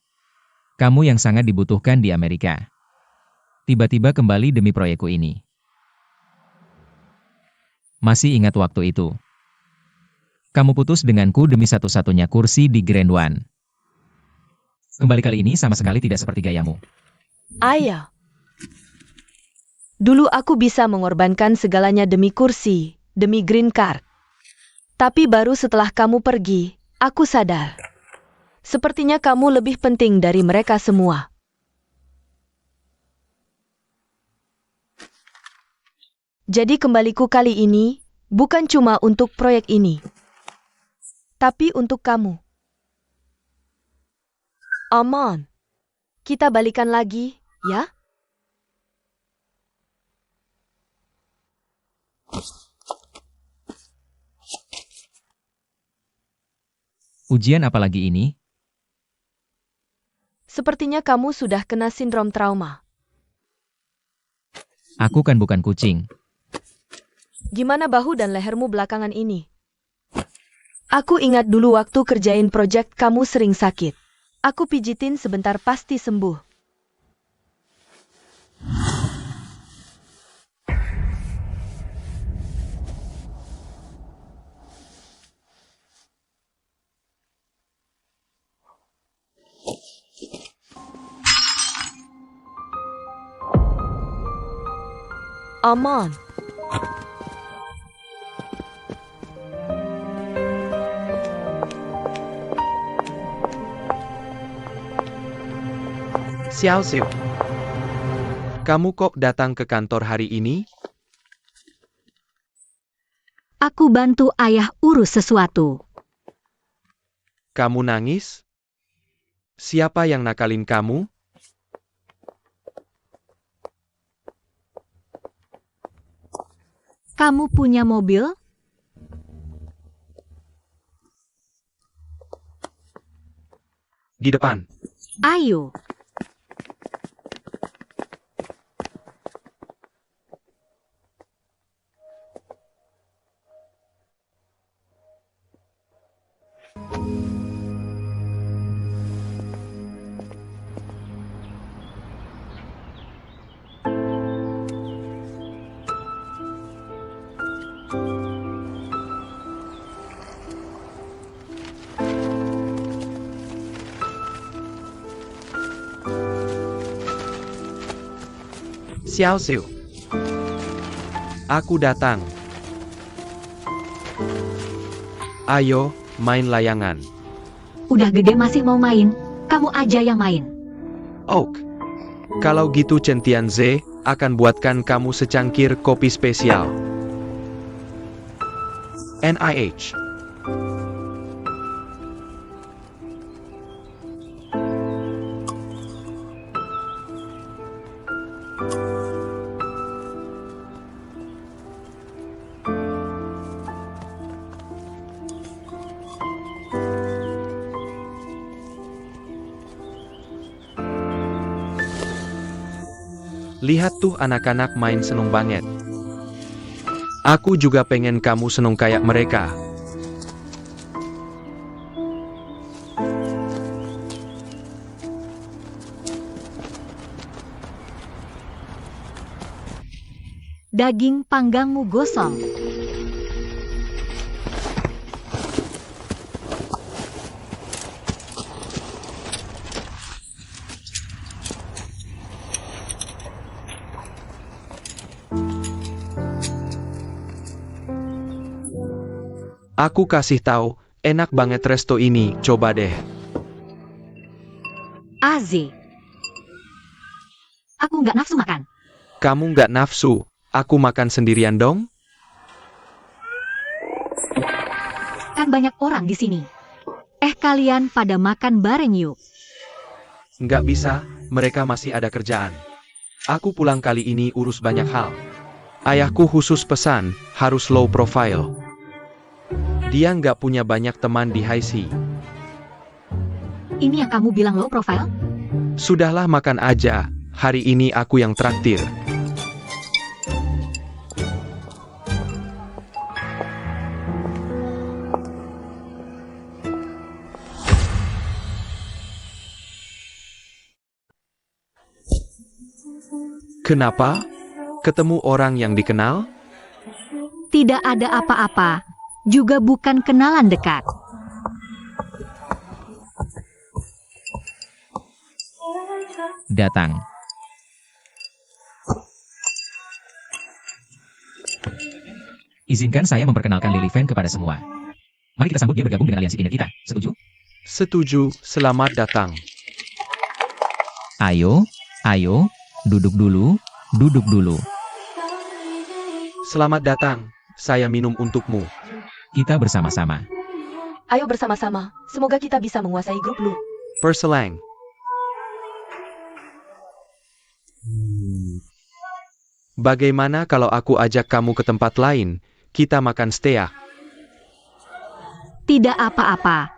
Kamu yang sangat dibutuhkan di Amerika. Tiba-tiba kembali demi proyekku ini. Masih ingat waktu itu? Kamu putus denganku demi satu-satunya kursi di Grand One. Kembali kali ini sama sekali tidak seperti gayamu. Ayah. Dulu aku bisa mengorbankan segalanya demi kursi, demi green card. Tapi baru setelah kamu pergi, aku sadar. Sepertinya kamu lebih penting dari mereka semua. Jadi kembaliku kali ini, bukan cuma untuk proyek ini. Tapi untuk kamu. Aman. Kita balikan lagi, ya? Ujian apa lagi ini? Sepertinya kamu sudah kena sindrom trauma. Aku kan bukan kucing. Gimana bahu dan lehermu belakangan ini? Aku ingat dulu waktu kerjain proyek kamu sering sakit. Aku pijitin sebentar pasti sembuh. Aman. Xiao Xiu. Kamu kok datang ke kantor hari ini? Aku bantu ayah urus sesuatu. Kamu nangis? Siapa yang nakalin kamu? Kamu punya mobil? Di depan. Ayo. Xiao Xiu. Aku datang. Ayo, main layangan. Udah gede masih mau main? Kamu aja yang main. Oak. Kalau gitu Centian Z akan buatkan kamu secangkir kopi spesial. NIH. Lihat tuh anak-anak main seneng banget. Aku juga pengen kamu seneng kayak mereka. Daging panggangmu gosong. Aku kasih tahu, enak banget resto ini, coba deh. AZ. Aku nggak nafsu makan. Kamu nggak nafsu, aku makan sendirian dong? Kan banyak orang di sini. Kalian pada makan bareng yuk. Nggak bisa, mereka masih ada kerjaan. Aku pulang kali ini urus banyak hal. Ayahku khusus pesan, harus low profile. Dia nggak punya banyak teman di high C. Ini yang kamu bilang low profile? Sudahlah makan aja, hari ini aku yang traktir. Kenapa? Ketemu orang yang dikenal? Tidak ada apa-apa. Juga bukan kenalan dekat. Datang. Izinkan saya memperkenalkan Lily Fan kepada semua. Mari kita sambut dia bergabung dengan aliansi kinder kita. Setuju? Setuju, selamat datang. Ayo, ayo, duduk dulu, duduk dulu. Selamat datang, saya minum untukmu. Kita bersama-sama. Ayo bersama-sama, semoga kita bisa menguasai grup Lu. Perselang. Bagaimana kalau aku ajak kamu ke tempat lain, kita makan steak? Tidak apa-apa.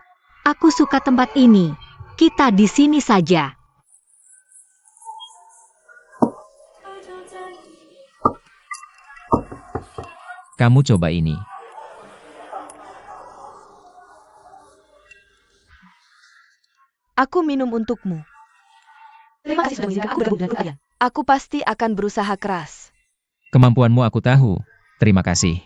Aku suka tempat ini. Kita di sini saja. Kamu coba ini. Aku minum untukmu. Terima kasih sudah mengizinkan aku bergabung dengan kalian. Aku pasti akan berusaha keras. Kemampuanmu aku tahu. Terima kasih.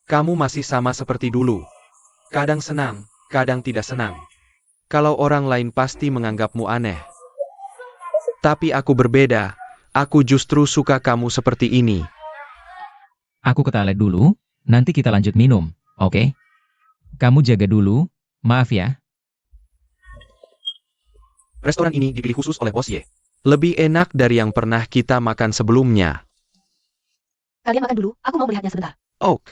Kamu masih sama seperti dulu. Kadang senang, kadang tidak senang. Kalau orang lain pasti menganggapmu aneh. Tapi aku berbeda. Aku justru suka kamu seperti ini. Aku ke toilet dulu, nanti kita lanjut minum, oke? Kamu jaga dulu, maaf ya. Restoran ini dipilih khusus oleh Bos Ye. Lebih enak dari yang pernah kita makan sebelumnya. Kalian makan dulu, aku mau melihatnya sebentar. Oak.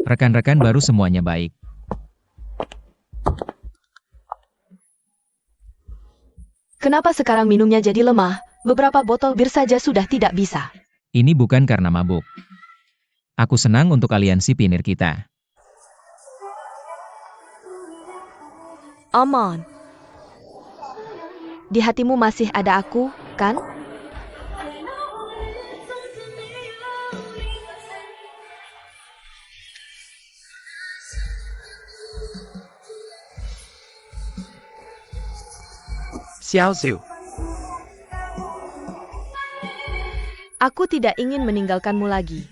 Rekan-rekan baru semuanya baik. Kenapa sekarang minumnya jadi lemah? Beberapa botol bir saja sudah tidak bisa. Ini bukan karena mabuk. Aku senang untuk aliansi pinir kita. Aman. Di hatimu masih ada aku, kan? Xiao Xiu. Aku tidak ingin meninggalkanmu lagi.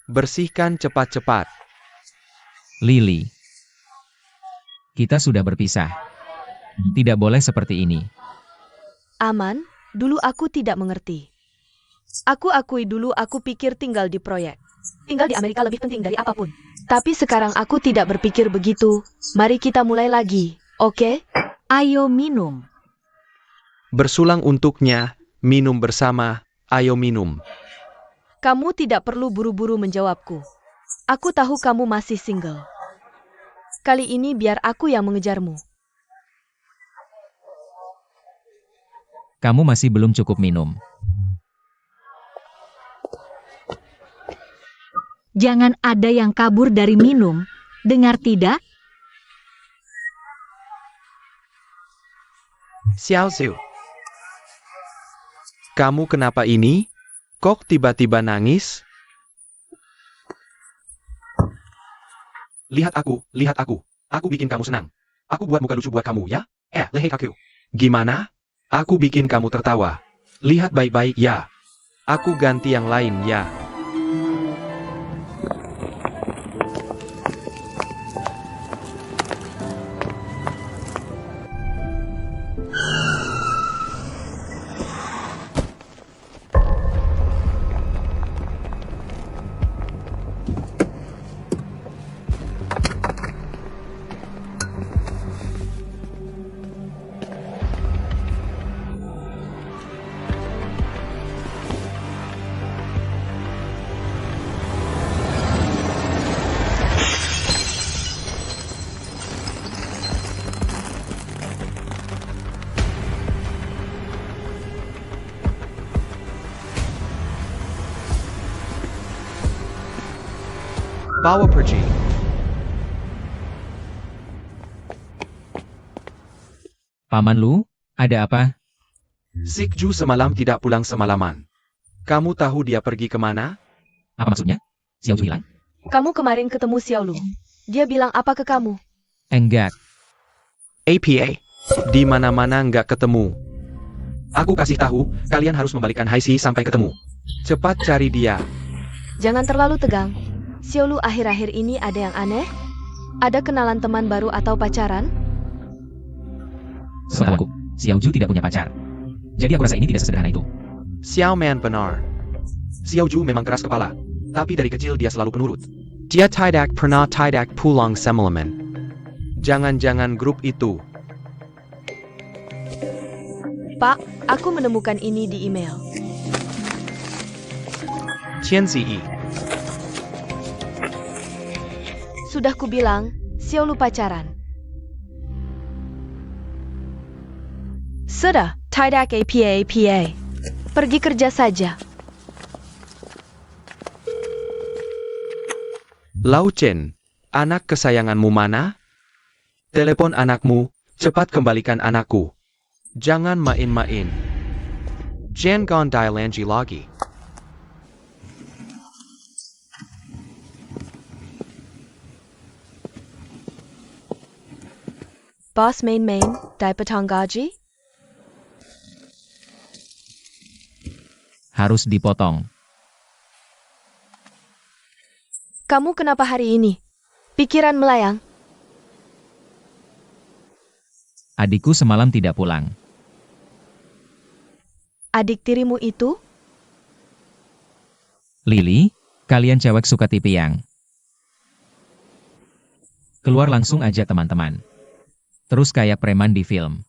Bersihkan cepat-cepat. Lily. Kita sudah berpisah. Tidak boleh seperti ini. Aman, dulu aku tidak mengerti. Aku akui dulu aku pikir tinggal di proyek. Tinggal di Amerika lebih penting dari apapun. Tapi sekarang aku tidak berpikir begitu. Mari kita mulai lagi, oke? Ayo minum. Bersulang untuknya, minum bersama, ayo minum. Kamu tidak perlu buru-buru menjawabku. Aku tahu kamu masih single. Kali ini biar aku yang mengejarmu. Kamu masih belum cukup minum. Jangan ada yang kabur dari minum. Dengar tidak? Xiao Xiu. Kamu kenapa ini? Kok tiba-tiba nangis? Lihat aku, lihat aku. Aku bikin kamu senang. Aku buat muka lucu buat kamu, ya? Lehei kaku. Gimana? Aku bikin kamu tertawa. Lihat baik-baik, ya. Aku ganti yang lain, ya. Bawa pergi. Paman Lu, ada apa? Sikju semalam tidak pulang semalaman. Kamu tahu dia pergi kemana? Apa maksudnya? Xiao Zhu hilang? Kamu kemarin ketemu Xiaolu. Dia bilang apa ke kamu? Enggak. APA. Di mana-mana nggak ketemu. Aku kasih tahu, kalian harus membalikkan Haisi sampai ketemu. Cepat cari dia. Jangan terlalu tegang. Xiaolu akhir-akhir ini ada yang aneh? Ada kenalan teman baru atau pacaran? Setahu aku, Xiao Zhu tidak punya pacar. Jadi aku rasa ini tidak sesederhana itu. Xiao Man benar. Xiaoju memang keras kepala, tapi dari kecil dia selalu penurut. Dia tidak pernah tidak pulang semalaman. Jangan-jangan grup itu. Pak, aku menemukan ini di email. Tianzi. Sudah kubilang, Xiao lu pacaran. Sudah, tidak apa. Pergi kerja saja. Lau Chen, anak kesayanganmu mana? Telepon anakmu, cepat kembalikan anakku. Jangan main-main. Jangan dilanji lagi. Bos main-main, dai petang gaji? Harus dipotong. Kamu kenapa hari ini? Pikiran melayang? Adikku semalam tidak pulang. Adik tirimu itu? Lily, kalian cewek suka TV yang. Keluar langsung aja teman-teman. Terus kayak preman di film.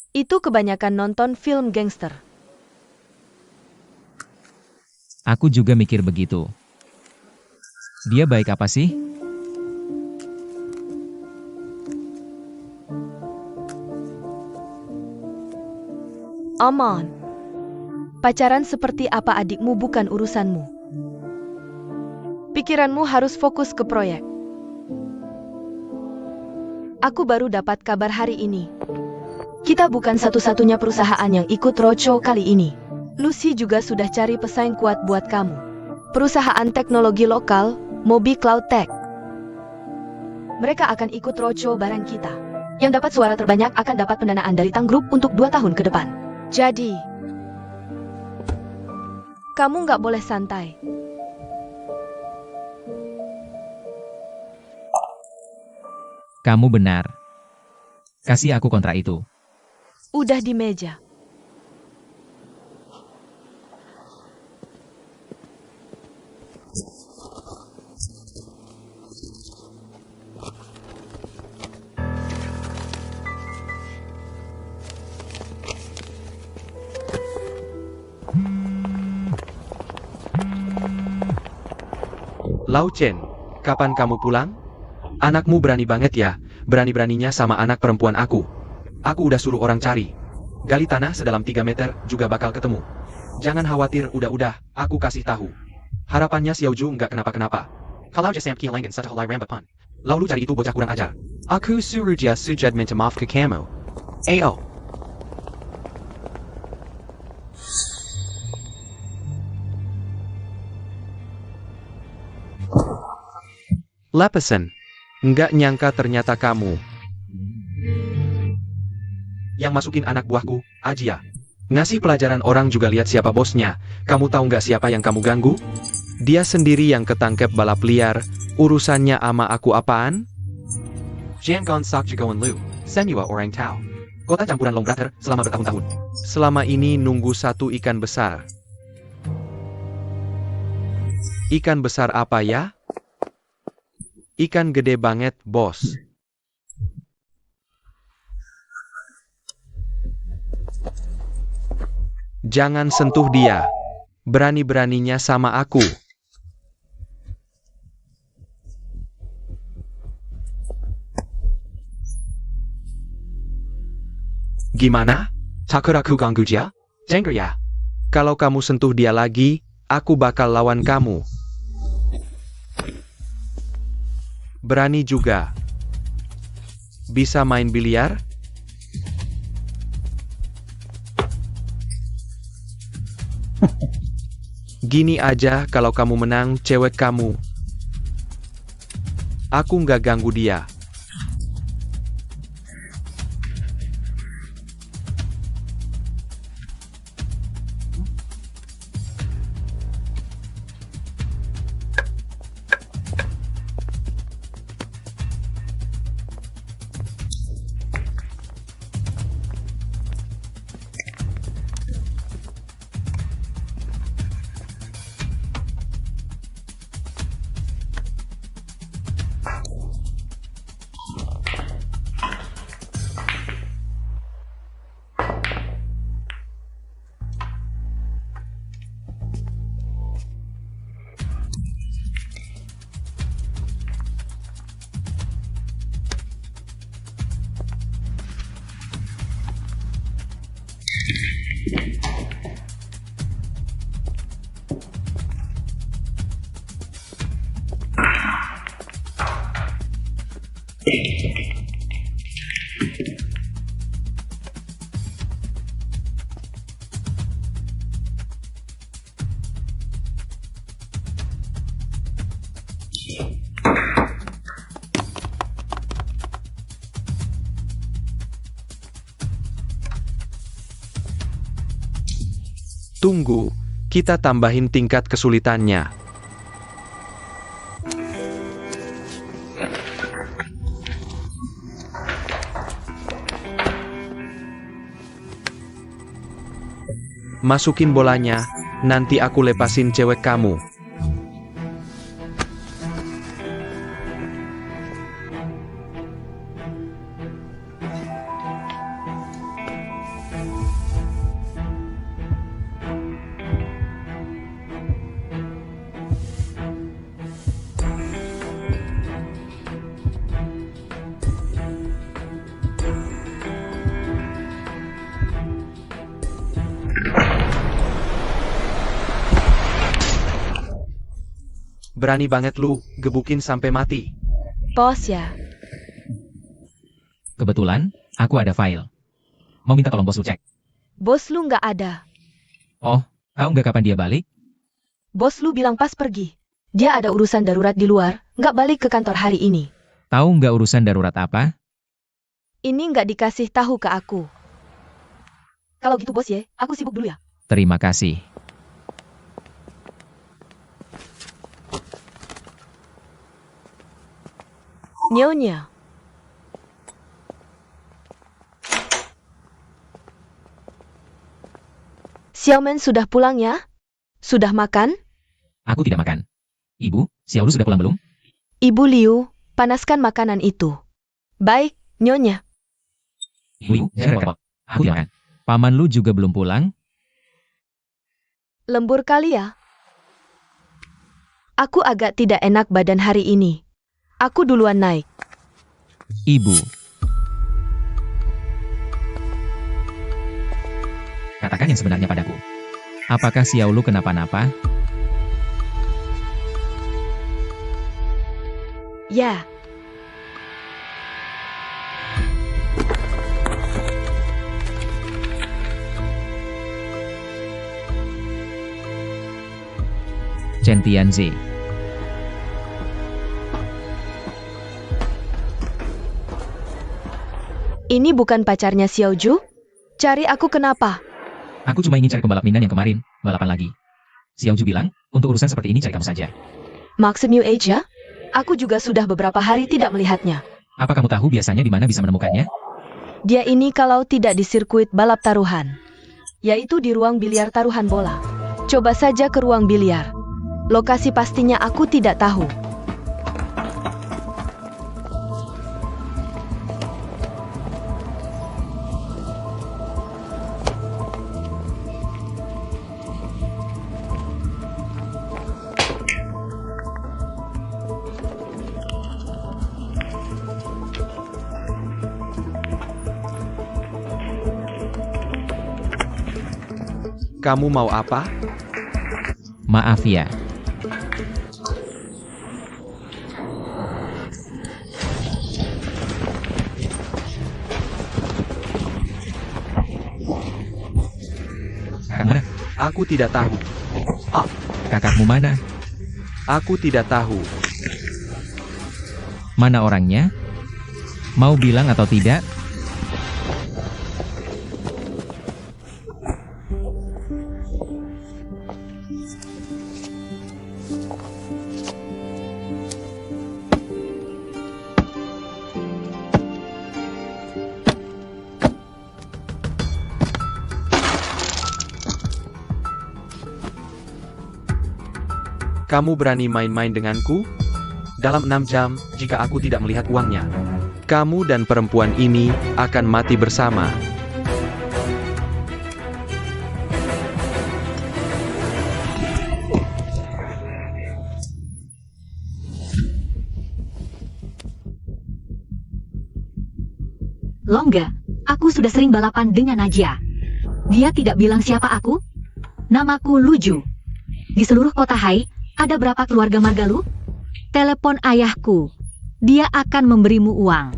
Itu kebanyakan nonton film gangster. Aku juga mikir begitu. Dia baik apa sih? Aman. Pacaran seperti apa adikmu bukan urusanmu. Pikiranmu harus fokus ke proyek. Aku baru dapat kabar hari ini. Kita bukan satu-satunya perusahaan yang ikut roadshow kali ini. Lucy juga sudah cari pesaing kuat buat kamu. Perusahaan teknologi lokal, Mobi Cloud Tech. Mereka akan ikut roadshow bareng kita. Yang dapat suara terbanyak akan dapat pendanaan dari Tang Group untuk 2 tahun ke depan. Jadi, kamu nggak boleh santai. Kamu benar. Kasih aku kontrak itu. Udah di meja. Lau Chen, kapan kamu pulang? Anakmu berani banget ya, berani-beraninya sama anak perempuan aku. Aku udah suruh orang cari. Gali tanah sedalam 3 meter juga bakal ketemu. Jangan khawatir, udah, aku kasih tahu. Harapannya Xiaoju nggak kenapa-kenapa. Kalau jasam kilangan satu helai rambapan. Lalu cari itu bocah kurang ajar. Aku suruh dia sujud minta maaf ke kamu. Ayo. Lepesan. Nggak nyangka ternyata kamu. Yang masukin anak buahku, Ajia. Ngasih pelajaran orang juga lihat siapa bosnya. Kamu tahu nggak siapa yang kamu ganggu? Dia sendiri yang ketangkep balap liar. Urusannya ama aku apaan? Jangan sok jagoan lu. Semua orang tahu. Kota campuran long brother selama bertahun-tahun. Selama ini nunggu satu ikan besar. Ikan besar apa ya? Ikan gede banget, bos. Jangan sentuh dia. Berani-beraninya sama aku. Gimana? Takut aku ganggu dia? Jengker ya? Kalau kamu sentuh dia lagi, aku bakal lawan kamu. Berani juga. Bisa main biliar? Gini aja kalau kamu menang, cewek kamu. Aku nggak ganggu dia. Tunggu, kita tambahin tingkat kesulitannya. Masukin bolanya, nanti aku lepasin cewek kamu. Berani banget lu, gebukin sampai mati. Bos ya. Kebetulan, aku ada file. Mau minta tolong bos lu cek. Bos lu nggak ada. Oh, tahu nggak kapan dia balik? Bos lu bilang pas pergi. Dia ada urusan darurat di luar, nggak balik ke kantor hari ini. Tahu nggak urusan darurat apa? Ini nggak dikasih tahu ke aku. Kalau gitu bos ya, aku sibuk dulu ya. Terima kasih. Nyonya. Xiaomen sudah pulang ya? Sudah makan? Aku tidak makan. Ibu, Xiaolu sudah pulang belum? Ibu Liu, panaskan makanan itu. Baik, Nyonya. Ibu, saya repot. Aku tidak makan. Paman lu juga belum pulang? Lembur kali ya? Aku agak tidak enak badan hari ini. Aku duluan naik. Ibu. Katakan yang sebenarnya padaku. Apakah Xiaolu kenapa-napa? Ya. Chen Tianzi. Ini bukan pacarnya Xiaoju? Cari aku kenapa? Aku cuma ingin cari pembalap Minan yang kemarin, balapan lagi. Xiaoju bilang, untuk urusan seperti ini cari kamu saja. Maksud New Age ya? Aku juga sudah beberapa hari tidak melihatnya. Apa kamu tahu biasanya di mana bisa menemukannya? Dia ini kalau tidak di sirkuit balap taruhan, yaitu di ruang biliar taruhan bola. Coba saja ke ruang biliar. Lokasi pastinya aku tidak tahu. Kamu mau apa? Maaf ya. Kakak mana? Aku tidak tahu. Kakakmu mana? Aku tidak tahu. Mana orangnya? Mau bilang atau tidak? Kamu berani main-main denganku? Dalam 6 jam, jika aku tidak melihat uangnya, kamu dan perempuan ini akan mati bersama. Longga, aku sudah sering balapan dengan Najia. Dia tidak bilang siapa aku. Namaku Luju. Di seluruh kota Hai, ada berapa keluarga Margalu? Telepon ayahku. dia akan memberimu uang.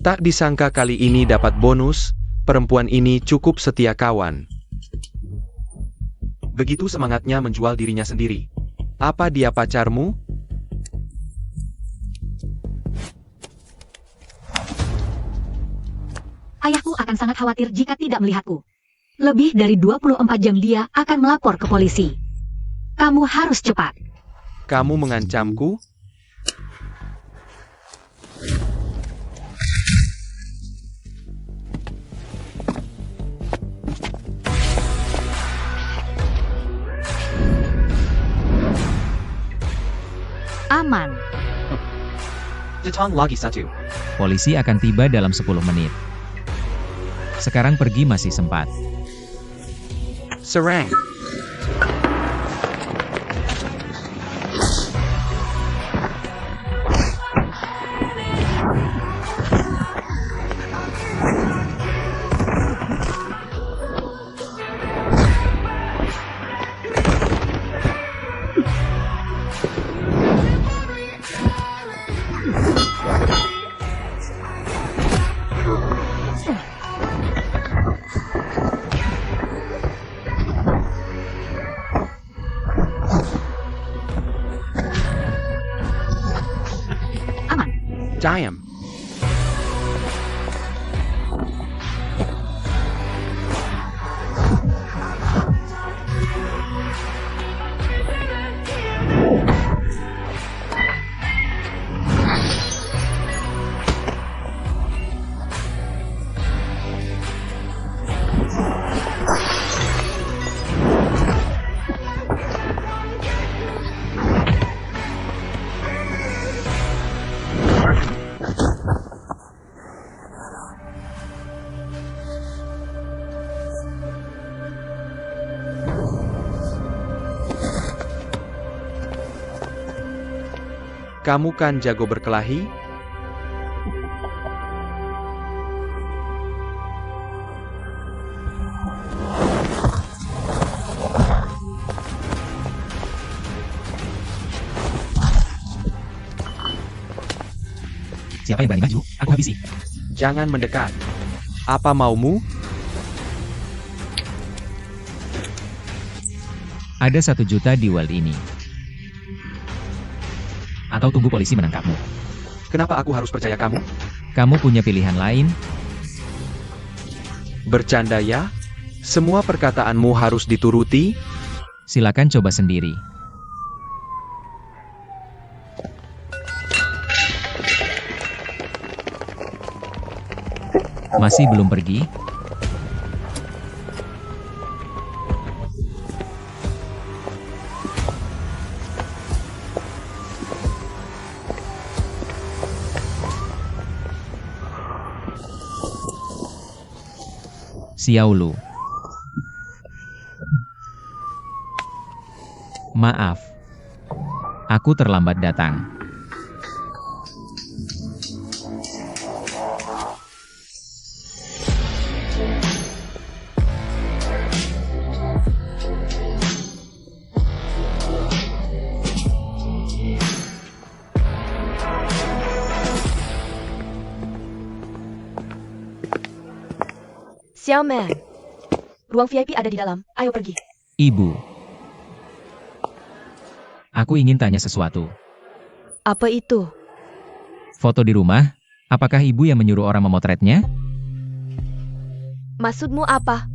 Tak disangka kali ini dapat bonus, perempuan ini cukup setia kawan. Begitu semangatnya menjual dirinya sendiri. Apa dia pacarmu? Ayahku akan sangat khawatir jika tidak melihatku. Lebih dari 24 jam dia akan melapor ke polisi. Kamu harus cepat. Kamu mengancamku? Aman. Polisi akan tiba dalam 10 menit. Sekarang pergi masih sempat. Serang! Diam. Kamu kan jago berkelahi? Siapa yang berani maju, aku habisi. Jangan mendekat. Apa maumu? Ada 1 juta di world ini. Atau tunggu polisi menangkapmu. Kenapa aku harus percaya kamu? Kamu punya pilihan lain? Bercanda ya? Semua perkataanmu harus dituruti? Silakan coba sendiri. Masih belum pergi? Xiaolu. Maaf. Aku terlambat datang. Xiaoman. Ruang VIP ada di dalam, ayo pergi. Ibu. Aku ingin tanya sesuatu. Apa itu? Foto di rumah, apakah ibu yang menyuruh orang memotretnya? Maksudmu apa?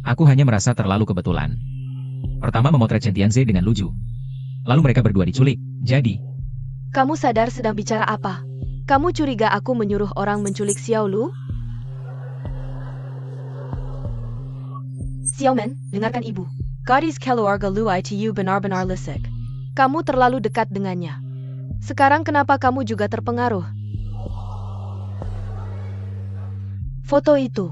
Aku hanya merasa terlalu kebetulan. Pertama memotret Chen Tianze dengan Luju. Lalu mereka berdua diculik, jadi... Kamu sadar sedang bicara apa? Kamu curiga aku menyuruh orang menculik Xiaolu? Xiaoman, dengarkan ibu. Gadis keluarga Luai Tiu benar-benar lisik. Kamu terlalu dekat dengannya. Sekarang kenapa kamu juga terpengaruh? Foto itu.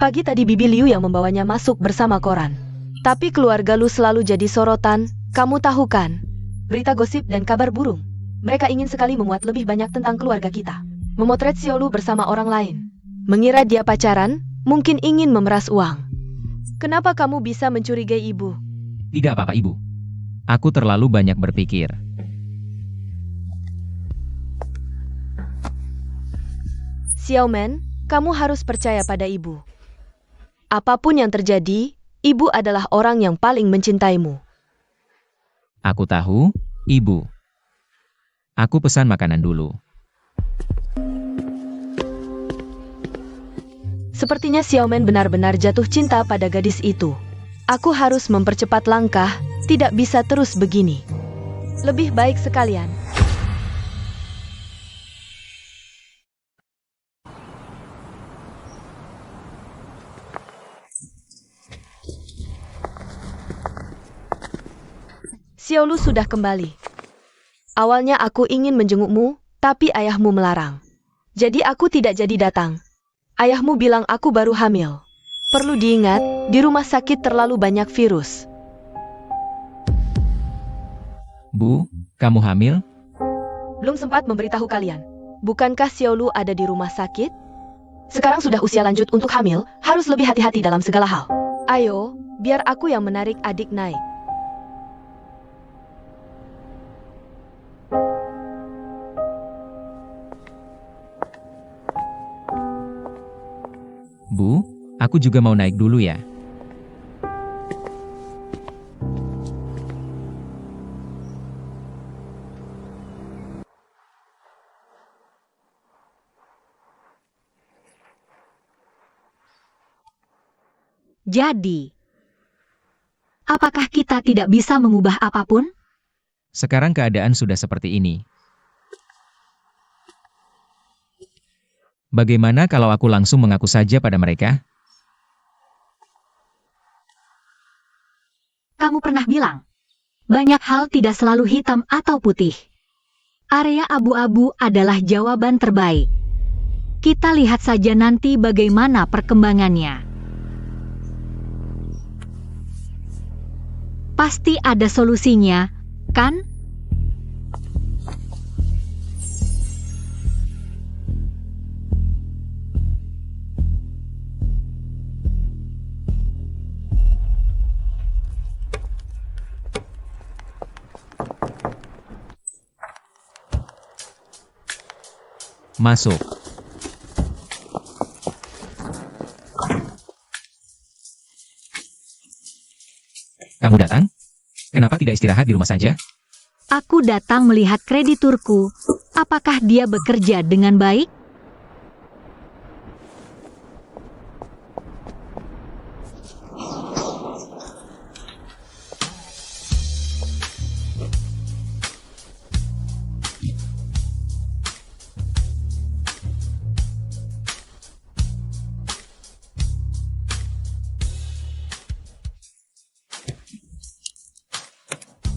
Pagi tadi Bibi Liu yang membawanya masuk bersama koran. Tapi keluarga Lu selalu jadi sorotan, kamu tahu kan? Berita gosip dan kabar burung. Mereka ingin sekali memuat lebih banyak tentang keluarga kita. Memotret Xiaolu bersama orang lain. Mengira dia pacaran, mungkin ingin memeras uang. Kenapa kamu bisa mencurigai ibu? Tidak apa-apa, Ibu. Aku terlalu banyak berpikir. Xiaomen, kamu harus percaya pada ibu. Apapun yang terjadi, ibu adalah orang yang paling mencintaimu. Aku tahu, Ibu. Aku pesan makanan dulu. Sepertinya Xiaomen benar-benar jatuh cinta pada gadis itu. Aku harus mempercepat langkah, tidak bisa terus begini. Lebih baik sekalian. Xiaolu sudah kembali. Awalnya aku ingin menjengukmu, tapi ayahmu melarang. Jadi aku tidak jadi datang. Ayahmu bilang aku baru hamil. Perlu diingat, di rumah sakit terlalu banyak virus. Bu, kamu hamil? Belum sempat memberitahu kalian. Bukankah Xiaolu ada di rumah sakit? Sekarang sudah usia lanjut untuk hamil, harus lebih hati-hati dalam segala hal. Ayo, biar aku yang menarik adik naik. Bu, aku juga mau naik dulu ya. Jadi, apakah kita tidak bisa mengubah apapun? Sekarang keadaan sudah seperti ini. Bagaimana kalau aku langsung mengaku saja pada mereka? Kamu pernah bilang, banyak hal tidak selalu hitam atau putih. Area abu-abu adalah jawaban terbaik. Kita lihat saja nanti bagaimana perkembangannya. Pasti ada solusinya, kan? Masuk. Kamu datang? Kenapa tidak istirahat di rumah saja? Aku datang melihat krediturku. Apakah dia bekerja dengan baik?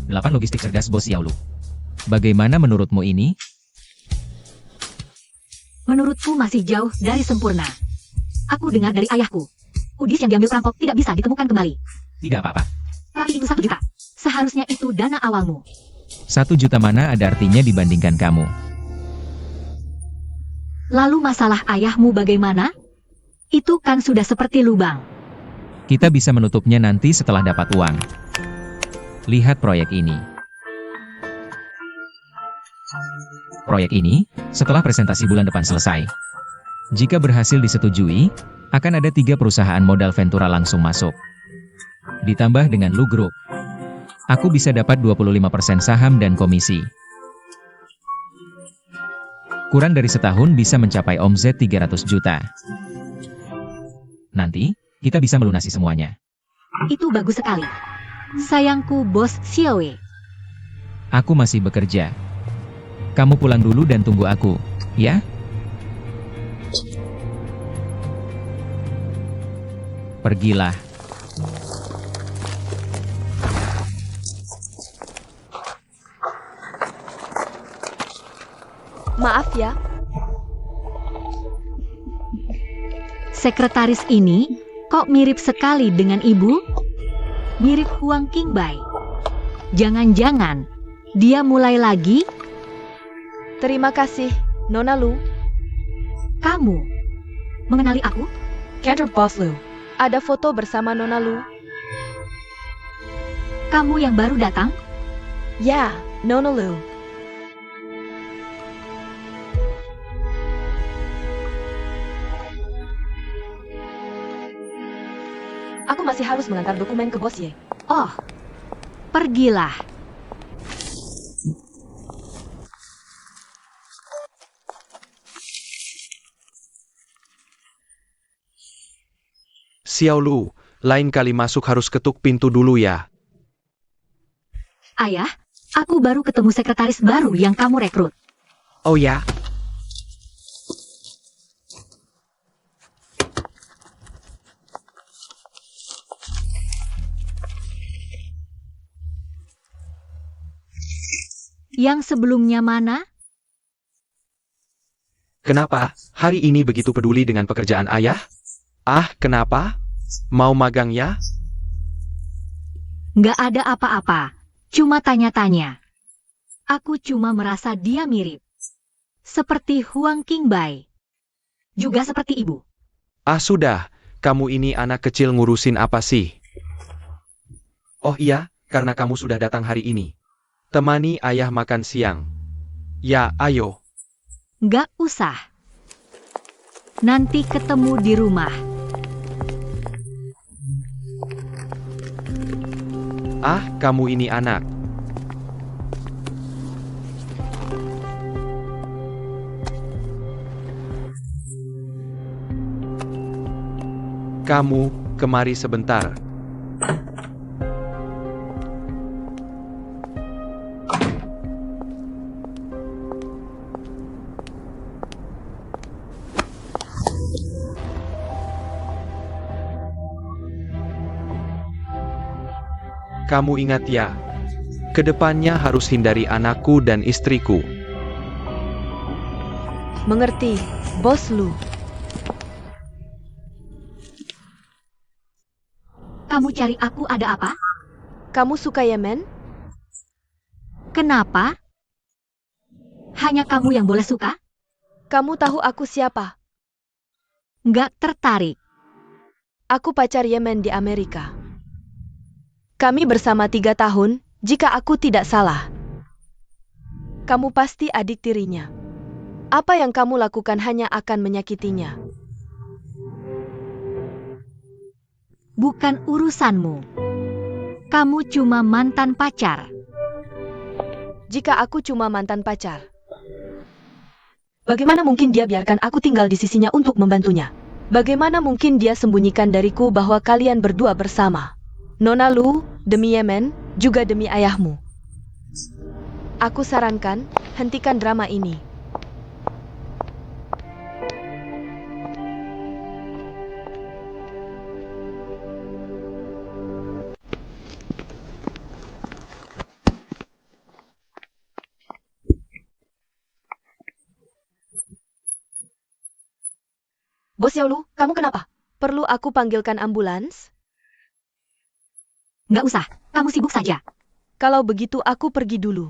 Delapan logistik cerdas Bos Xiaolu. Bagaimana menurutmu ini? Menurutku masih jauh dari sempurna. Aku dengar dari ayahku. Kudis yang diambil perampok tidak bisa ditemukan kembali. Tidak apa-apa. Tapi itu 1 juta. Seharusnya itu dana awalmu. 1 juta mana ada artinya dibandingkan kamu? Lalu masalah ayahmu bagaimana? Itu kan sudah seperti lubang. Kita bisa menutupnya nanti setelah dapat uang. Lihat proyek ini. Proyek ini, setelah presentasi bulan depan selesai. Jika berhasil disetujui, akan ada 3 perusahaan modal Ventura langsung masuk. Ditambah dengan Lu Group. Aku bisa dapat 25% saham dan komisi. Kurang dari setahun bisa mencapai omzet 300 juta. Nanti, kita bisa melunasi semuanya. Itu bagus sekali. Sayangku, Bos Xiaoe. Aku masih bekerja. Kamu pulang dulu dan tunggu aku, ya? Pergilah. Maaf ya, Sekretaris ini kok mirip sekali dengan ibu? Mirip Huang Qingbai. Jangan-jangan dia mulai lagi? terima kasih, Nona Lu. Kamu mengenali aku? Kantor Bos Lu. Ada foto bersama Nona Lu. Kamu yang baru datang? Ya, Nona Lu. Aku masih harus mengantar dokumen ke bos Ye. Oh, pergilah. Xiao Lu, lain kali masuk harus ketuk pintu dulu ya. Ayah, aku baru ketemu sekretaris baru yang kamu rekrut. Oh ya? Yang sebelumnya mana? Kenapa hari ini begitu peduli dengan pekerjaan ayah? Ah, kenapa? Mau magang ya? Nggak ada apa-apa. Cuma tanya-tanya. Aku cuma merasa dia mirip. Seperti Huang Qingbai. Juga seperti ibu. Ah sudah, kamu ini anak kecil ngurusin apa sih? Oh iya, karena kamu sudah datang hari ini. Temani ayah makan siang. Ya, ayo. Nggak usah. Nanti ketemu di rumah. Ah, kamu ini anak. Kamu, kemari sebentar. Kamu ingat ya, kedepannya harus hindari anakku dan istriku. Mengerti, Bos Lu. Kamu cari aku ada apa? Kamu suka Yemen? Kenapa? Hanya kamu yang boleh suka? Kamu tahu aku siapa? Nggak tertarik. Aku pacar Yemen di Amerika. Kami bersama 3 tahun, jika aku tidak salah. Kamu pasti adik tirinya. Apa yang kamu lakukan hanya akan menyakitinya. Bukan urusanmu. Kamu cuma mantan pacar. Jika aku cuma mantan pacar, bagaimana mungkin dia biarkan aku tinggal di sisinya untuk membantunya? Bagaimana mungkin dia sembunyikan dariku bahwa kalian berdua bersama? Nona Lu, demi Yemen, juga demi ayahmu. Aku sarankan, hentikan drama ini. Bos Yaulu, kamu kenapa? Perlu aku panggilkan ambulans? Nggak usah, kamu sibuk saja. Kalau begitu aku pergi dulu.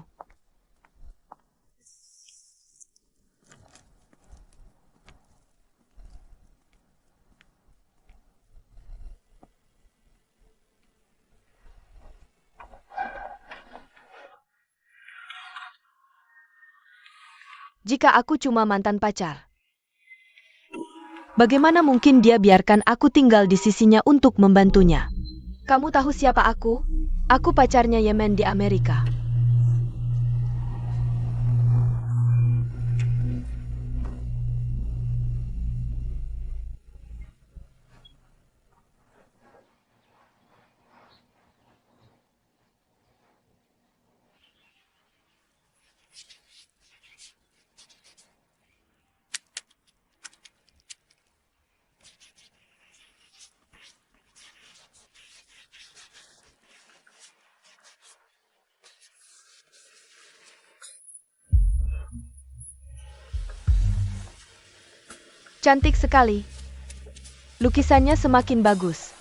Jika aku cuma mantan pacar, bagaimana mungkin dia biarkan aku tinggal di sisinya untuk membantunya? Kamu tahu siapa aku? Aku pacarnya Yemen di Amerika. Cantik sekali. Lukisannya semakin bagus.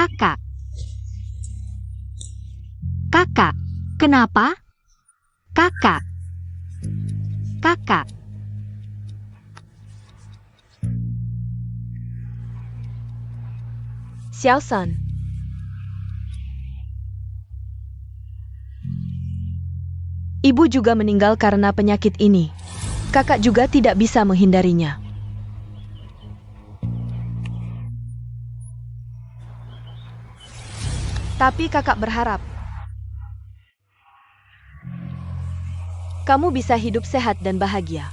Kakak. Kakak, kenapa? Kakak. Kakak. Xiaosan. Ibu juga meninggal karena penyakit ini. Kakak juga tidak bisa menghindarinya. Tapi kakak berharap kamu bisa hidup sehat dan bahagia.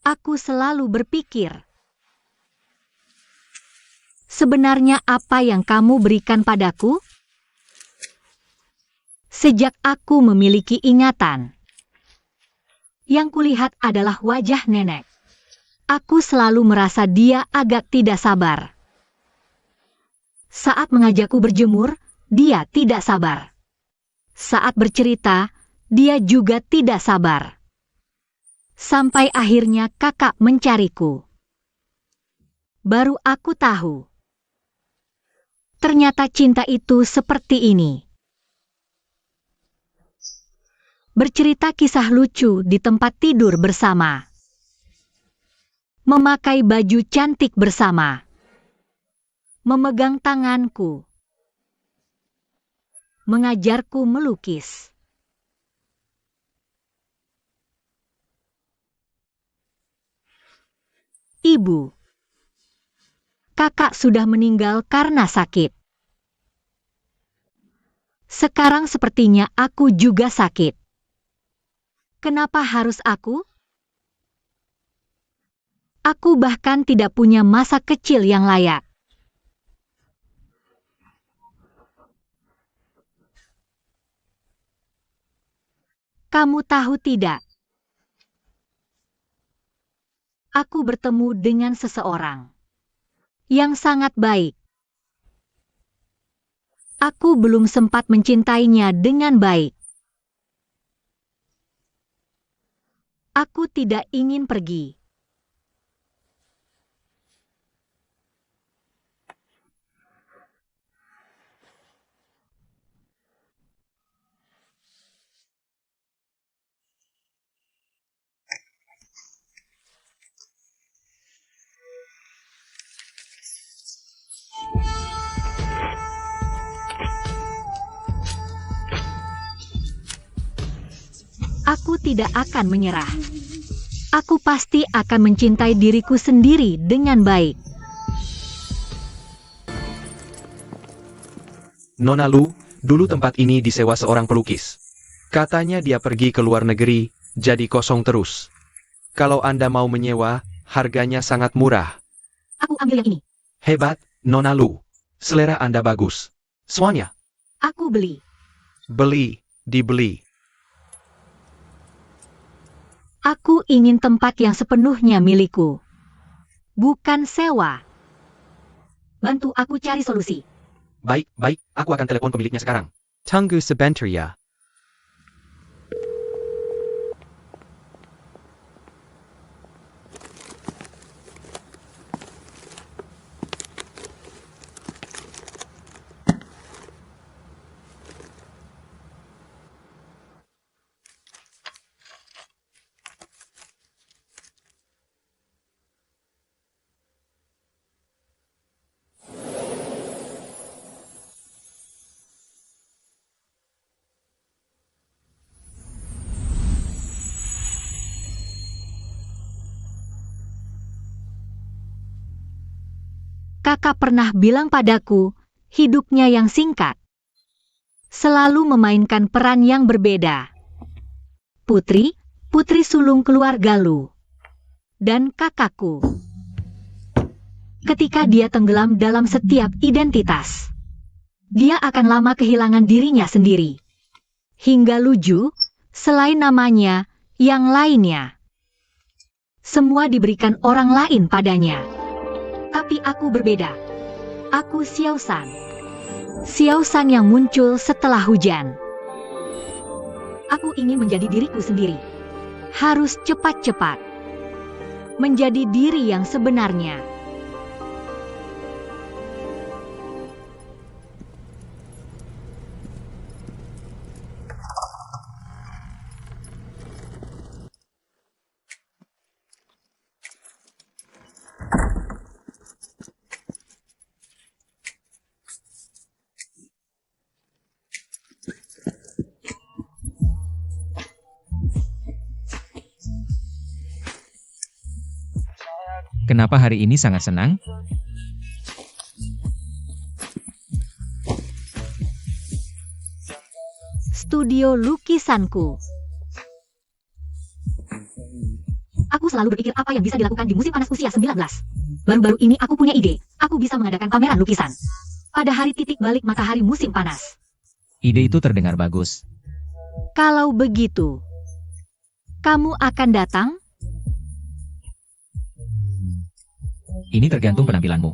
Aku selalu berpikir, sebenarnya apa yang kamu berikan padaku? Sejak aku memiliki ingatan, yang kulihat adalah wajah nenek. Aku selalu merasa dia agak tidak sabar. Saat mengajakku berjemur, dia tidak sabar. Saat bercerita, dia juga tidak sabar. Sampai akhirnya kakak mencariku. Baru aku tahu. Ternyata cinta itu seperti ini. Bercerita kisah lucu di tempat tidur bersama. Memakai baju cantik bersama. Memegang tanganku. Mengajarku melukis. Ibu. Kakak sudah meninggal karena sakit. Sekarang sepertinya aku juga sakit. Kenapa harus aku? Aku bahkan tidak punya masa kecil yang layak. Kamu tahu tidak? Aku bertemu dengan seseorang yang sangat baik. Aku belum sempat mencintainya dengan baik. Aku tidak ingin pergi. Aku tidak akan menyerah. Aku pasti akan mencintai diriku sendiri dengan baik. Nona Lu, dulu tempat ini disewa seorang pelukis. Katanya dia pergi ke luar negeri, jadi kosong terus. Kalau Anda mau menyewa, harganya sangat murah. Aku ambil yang ini. Hebat, Nona Lu. Selera Anda bagus. Soalnya, Aku beli. beli, dibeli. Aku ingin tempat yang sepenuhnya milikku. Bukan sewa. Bantu aku cari solusi. Baik, baik, aku akan telepon pemiliknya sekarang. Tunggu sebentar ya. Kakak pernah bilang padaku, hidupnya yang singkat. Selalu memainkan peran yang berbeda. Putri sulung keluarga Lu. Dan kakakku. Ketika dia tenggelam dalam setiap identitas, dia akan lama kehilangan dirinya sendiri. Hingga Luju, selain namanya, yang lainnya. Semua diberikan orang lain padanya. Tapi aku berbeda. Aku Xiaosan. Xiaosan yang muncul setelah hujan. Aku ingin menjadi diriku sendiri. Harus cepat-cepat. Menjadi diri yang sebenarnya. Kenapa hari ini sangat senang? Studio lukisanku. Aku selalu berpikir apa yang bisa dilakukan di musim panas usia 19. Baru-baru ini aku punya ide. Aku bisa mengadakan pameran lukisan. Pada hari titik balik matahari musim panas. Ide itu terdengar bagus. Kalau begitu, kamu akan datang? Ini tergantung penampilanmu.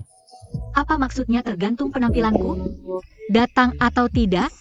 Apa maksudnya tergantung penampilanku? Datang atau tidak?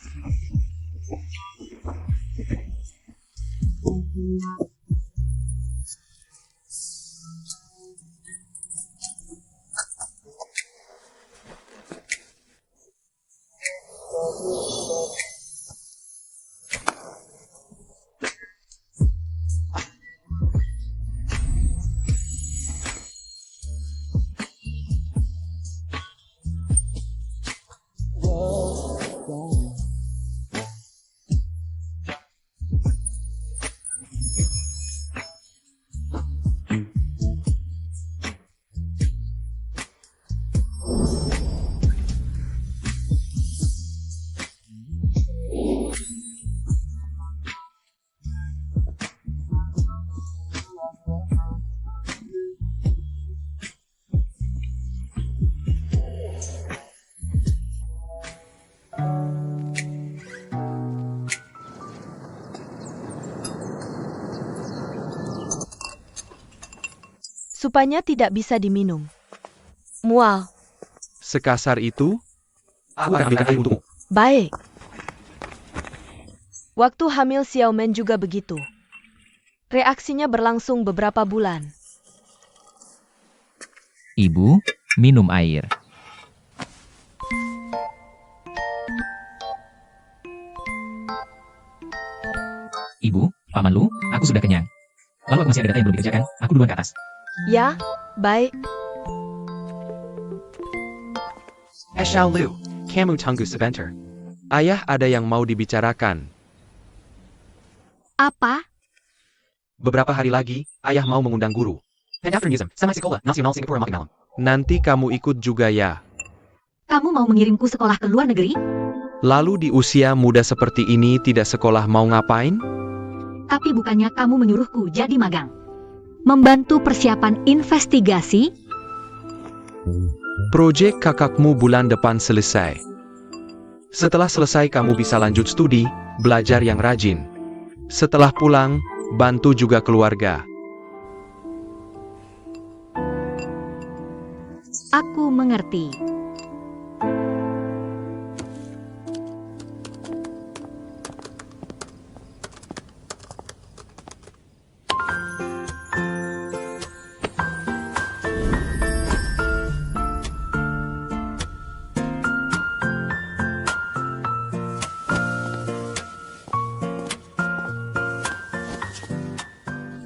Supanya tidak bisa diminum. Mual. Sekasar itu? Aku akan ambilkan air untukmu. Baik. Waktu hamil Xiaomen juga begitu. Reaksinya berlangsung beberapa bulan. Ibu, minum air. Ibu, Paman Lu, aku sudah kenyang. Lalu aku masih ada data yang belum dikerjakan, aku duluan ke atas. Ya, baik. Xiao Lu, kamu tunggu sebentar. Ayah ada yang mau dibicarakan. Apa? Beberapa hari lagi, ayah mau mengundang guru. Nanti kamu ikut juga ya. Kamu mau mengirimku sekolah ke luar negeri? Lalu di usia muda seperti ini tidak sekolah mau ngapain? Tapi bukannya kamu menyuruhku jadi magang? Membantu persiapan investigasi? Proyek kakakmu bulan depan selesai. Setelah selesai kamu bisa lanjut studi, belajar yang rajin. Setelah pulang, bantu juga keluarga. Aku mengerti.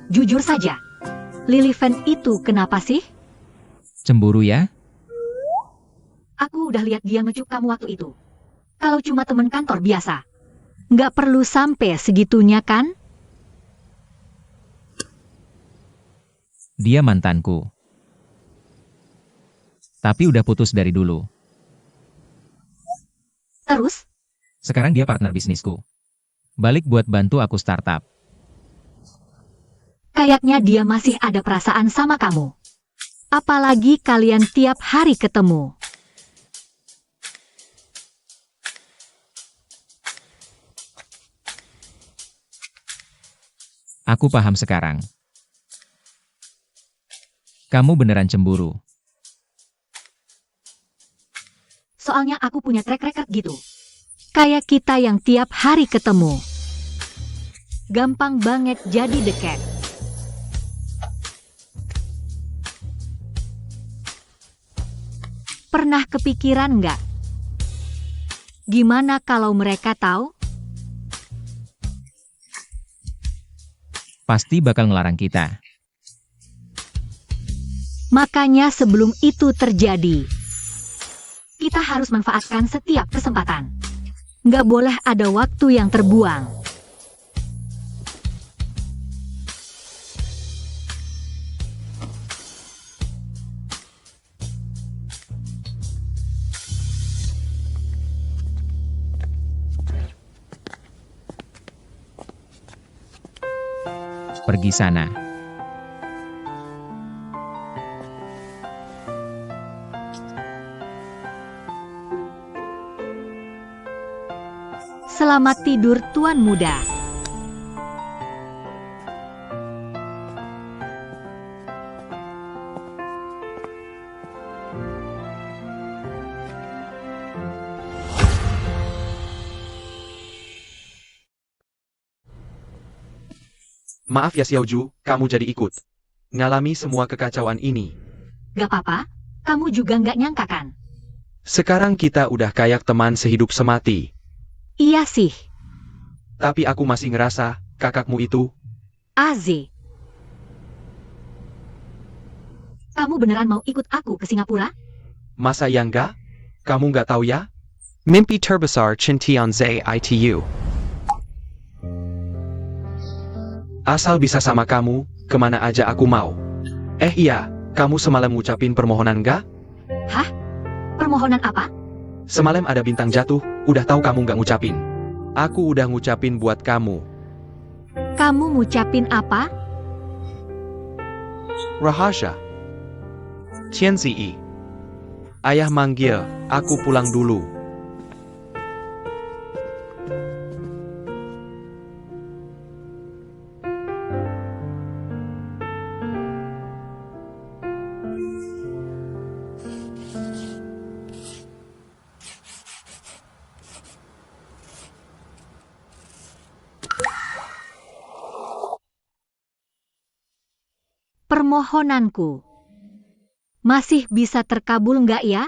Jujur saja, Lily Fan itu kenapa sih? Cemburu ya? Aku udah lihat dia ngecup kamu waktu itu. Kalau cuma teman kantor biasa, nggak perlu sampai segitunya kan? Dia mantanku. Tapi udah putus dari dulu. Terus, Sekarang dia partner bisnisku. Balik buat bantu aku startup. kayaknya dia masih ada perasaan sama kamu. Apalagi kalian tiap hari ketemu. Aku paham sekarang. Kamu beneran cemburu. Soalnya aku punya track record gitu. Kayak kita yang tiap hari ketemu. Gampang banget jadi dekat. Pernah kepikiran nggak? Gimana kalau mereka tahu? Pasti bakal ngelarang kita. Makanya sebelum itu terjadi, kita harus manfaatkan setiap kesempatan. Nggak boleh ada waktu yang terbuang. pergi sana. Selamat tidur, Tuan Muda. Maaf ya Xiaoju, kamu jadi ikut. Ngalami semua kekacauan ini. Gak apa-apa, kamu juga nggak nyangka kan? Sekarang kita udah kayak teman sehidup semati. Iya sih, Tapi aku masih ngerasa, kakakmu itu, AZ. Kamu beneran mau ikut aku ke Singapura? masa ya enggak? Kamu nggak tahu ya? Mimpi terbesar Chintian Zai ITU. Asal bisa sama kamu, kemana aja aku mau. Iya, kamu semalam ngucapin permohonan nggak? Hah? Permohonan apa? Semalam ada bintang jatuh, udah tahu kamu nggak ngucapin. Aku udah ngucapin buat kamu. Kamu ngucapin apa? Rahasia. Tianzi. Ayah manggil, aku pulang dulu. Permohonanku. Masih bisa terkabul nggak ya?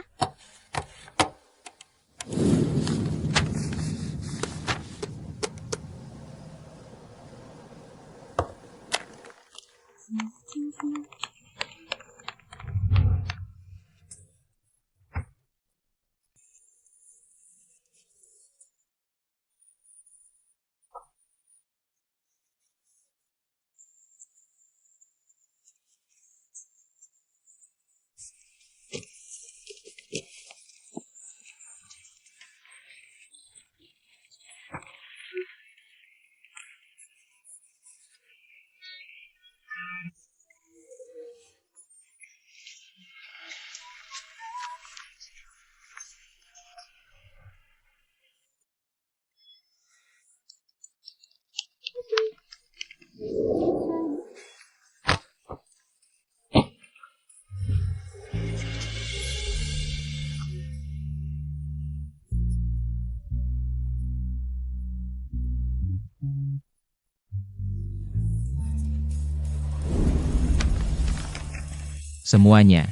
Semuanya.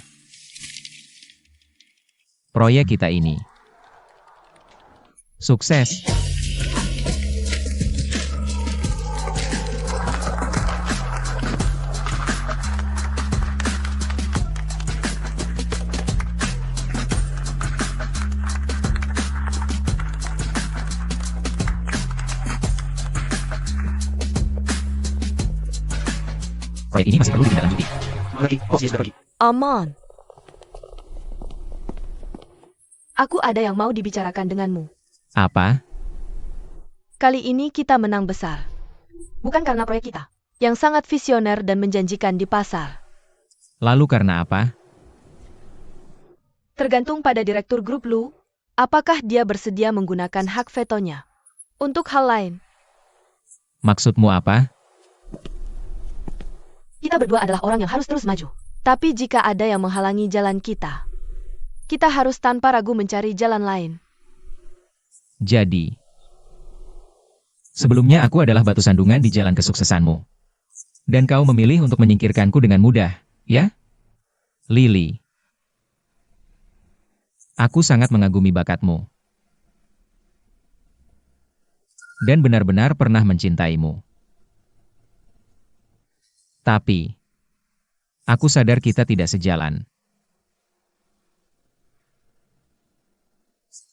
Proyek kita ini sukses. Proyek ini masih perlu ditindaklanjuti. Aman. Aku ada yang mau dibicarakan denganmu. Apa? Kali ini kita menang besar. Bukan karena proyek kita, yang sangat visioner dan menjanjikan di pasar. Lalu karena apa? Tergantung pada direktur grup Lu, apakah dia bersedia menggunakan hak vetonya. Untuk hal lain, Maksudmu apa? kita berdua adalah orang yang harus terus maju. Tapi jika ada yang menghalangi jalan kita harus tanpa ragu mencari jalan lain. Jadi, sebelumnya aku adalah batu sandungan di jalan kesuksesanmu. Dan kau memilih untuk menyingkirkanku dengan mudah, ya? Lily. Aku sangat mengagumi bakatmu. Dan benar-benar pernah mencintaimu. Tapi, aku sadar kita tidak sejalan.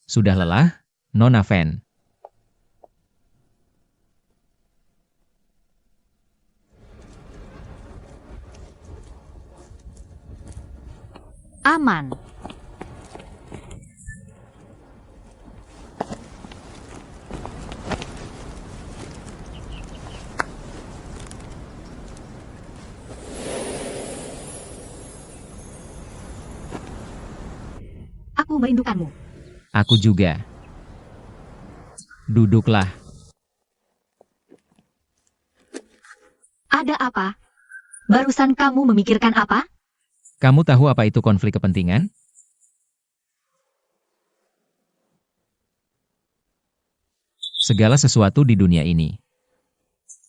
Sudah lelah, Nona Fen? Aman. Aku merindukanmu. Aku juga. Duduklah. Ada apa? Barusan kamu memikirkan apa? Kamu tahu apa itu konflik kepentingan? Segala sesuatu di dunia ini,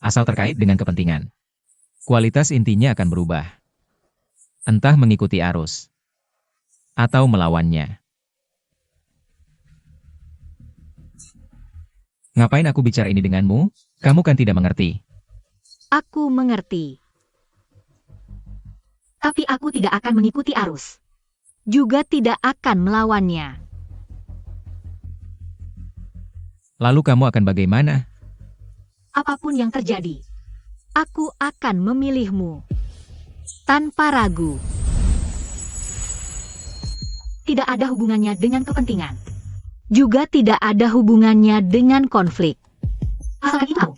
asal terkait dengan kepentingan, kualitas intinya akan berubah. Entah mengikuti arus, atau melawannya. Ngapain aku bicara ini denganmu? Kamu kan tidak mengerti. Aku mengerti. Tapi aku tidak akan mengikuti arus. Juga tidak akan melawannya. Lalu kamu akan bagaimana? Apapun yang terjadi, aku akan memilihmu. Tanpa ragu. Tidak ada hubungannya dengan kepentingan. Juga tidak ada hubungannya dengan konflik. Asal kaki tahu.